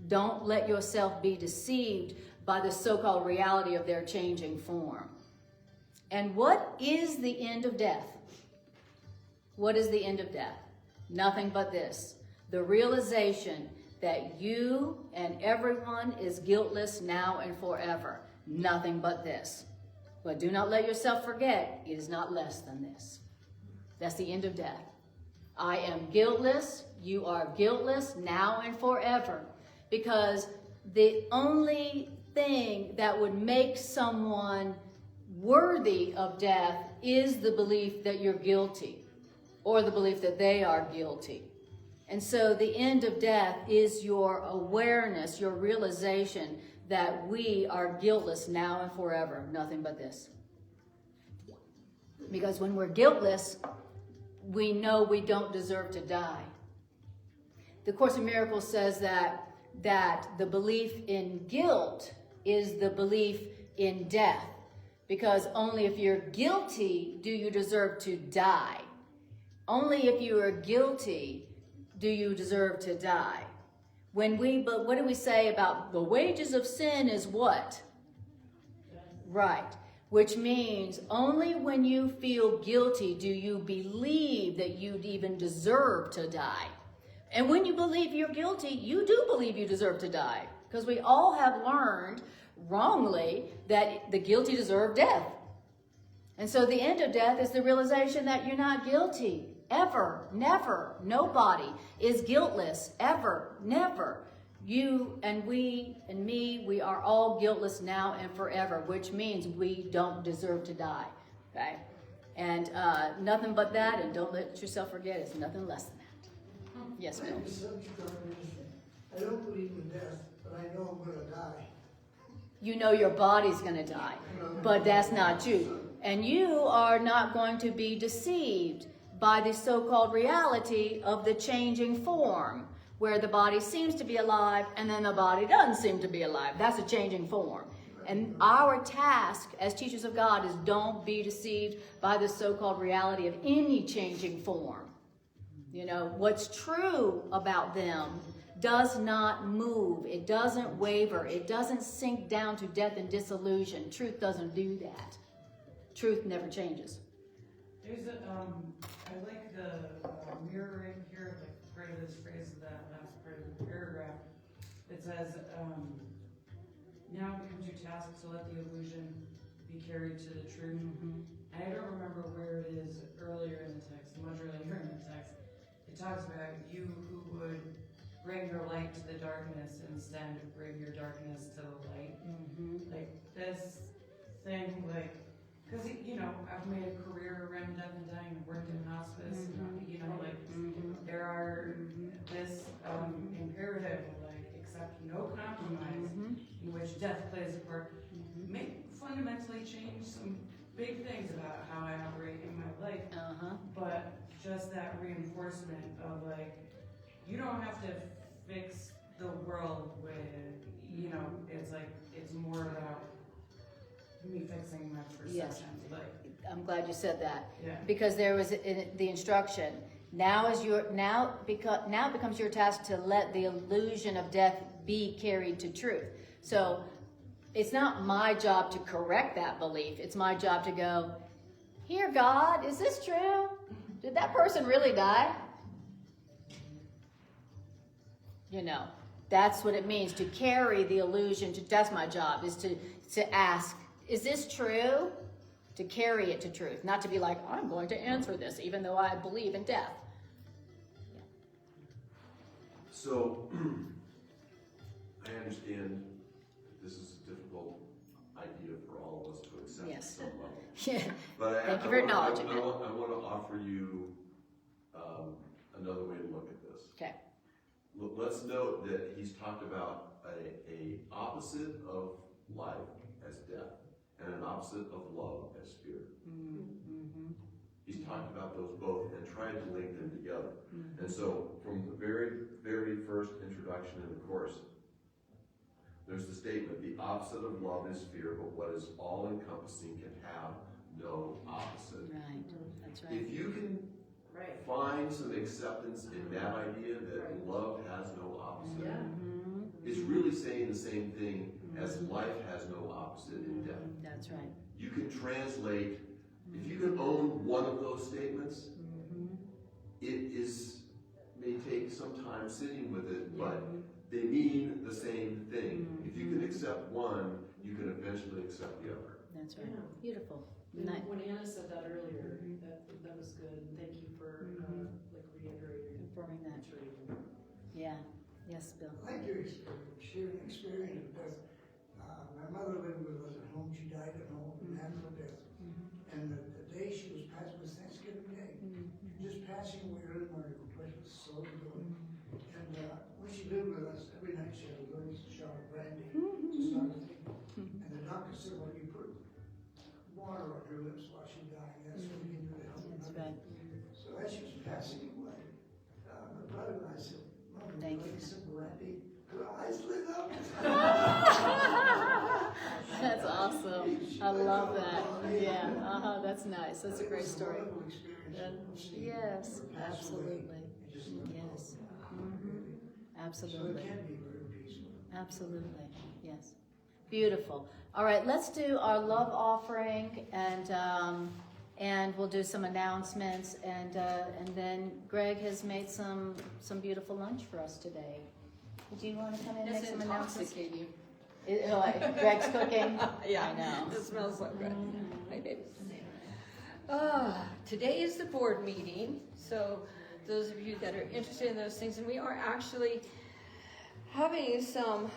Don't let yourself be deceived by the so-called reality of their changing form. And what is the end of death? What is the end of death? Nothing but this. The realization that you and everyone is guiltless now and forever. Nothing but this. But do not let yourself forget, it is not less than this. That's the end of death. I am guiltless, you are guiltless now and forever. Because the only thing that would make someone worthy of death is the belief that you're guilty, or the belief that they are guilty. And so the end of death is your awareness, your realization that we are guiltless now and forever. Nothing but this. Because when we're guiltless, we know we don't deserve to die. The Course in Miracles says that the belief in guilt is the belief in death. Because only if you're guilty do you deserve to die. Only if you are guilty do you deserve to die. But what do we say about the wages of sin is what? Right. Which means only when you feel guilty do you believe that you'd even deserve to die. And when you believe you're guilty, you do believe you deserve to die. Because we all have learned wrongly that the guilty deserve death. And so the end of death is the realization that you're not guilty. Ever, never, nobody is guiltless, ever, never. You and we and me, we are all guiltless now and forever, which means we don't deserve to die, okay? And nothing but that, and don't let yourself forget, it's nothing less than that. Yes, Bill? I don't believe in death, but I know I'm going to die. You know your body's going to die, but that's not you. And you are not going to be deceived by the so-called reality of the changing form, where the body seems to be alive and then the body doesn't seem to be alive. That's a changing form. And our task as teachers of God is don't be deceived by the so-called reality of any changing form. You know, what's true about them does not move. It doesn't waver. It doesn't sink down to death and disillusion. Truth doesn't do that. Truth never changes. There's I like the mirroring here, like part of this phrase of that last part of the paragraph. It says, now it becomes your task to let the illusion be carried to the truth. And I don't remember where it is earlier in the text, much earlier in the text. It talks about you who would bring your light to the darkness instead of bring your darkness to the light. Like this thing, like, because, you know, I've made a career around death and dying, I've worked in hospice, you know, like, there are this imperative, like, accept no compromise, in which death plays a part, may fundamentally change some big things about how I operate in my life, but just that reinforcement of, like, you don't have to fix the world with, you know, it's like, it's more about me fixing my perception. Yes. Like, I'm glad you said that. Yeah. Because there was the instruction, Now it becomes your task to let the illusion of death be carried to truth. So it's not my job to correct that belief. It's my job to go, here, God, is this true? Did that person really die? You know, that's what it means to carry the illusion to, that's my job, is to ask, is this true? To carry it to truth, not to be like, I'm going to answer this, even though I believe in death. Yeah. So, I understand this is a difficult idea for all of us to accept at Yes. some level. Yeah. But Thank you for acknowledging I it. want to offer you another way to look at this. Okay. Let's note that he's talked about a opposite of life as death and an opposite of love as fear. Mm-hmm. He's talked about those both and tried to link them together. Mm-hmm. And so from the very, very first introduction in the course, there's the statement, the opposite of love is fear, but what is all-encompassing can have no opposite. Right. That's right. If you can find some acceptance in that idea that love has no opposite, Mm-hmm. it's really saying the same thing as life has no opposite in death. That's right. You can translate, if you can own one of those statements, it may take some time sitting with it, but they mean the same thing. If you can accept one, you can eventually accept the other. That's right. Yeah. Beautiful. And Nice. when Anna said that earlier, that was good, and thank you for like reiterating. Confirming that. reiterating. Yeah. Yes, Bill. I like to share an experience because my mother lived with us at home. She died at home, natural death. And the day she was passing was Thanksgiving Day. Just passing away early morning, the place was so good. And when she lived with us, every night she had a little shot of brandy to start the thing. And the doctor said, well, you put water on her lips while she died. That's what we can do to help her. That's right. So as she was passing away, my brother and I said, Mom, would Thank you you. like some brandy? Her eyes lit up. That's awesome. I love that. Yeah. That's nice. That's a great story. It was a wonderful experience of seeing Yes. her pass Absolutely. away and just let Yes. go. So Absolutely. it can be very peaceful. Absolutely. Yes. Beautiful. All right. Let's do our love offering, and we'll do some announcements, and then Greg has made some beautiful lunch for us today. Do you want to come in and make some announcements? you. Greg's cooking. Yeah, I know. it smells so good. I did. Today is the board meeting, so those of you that are interested in those things, and we are actually having some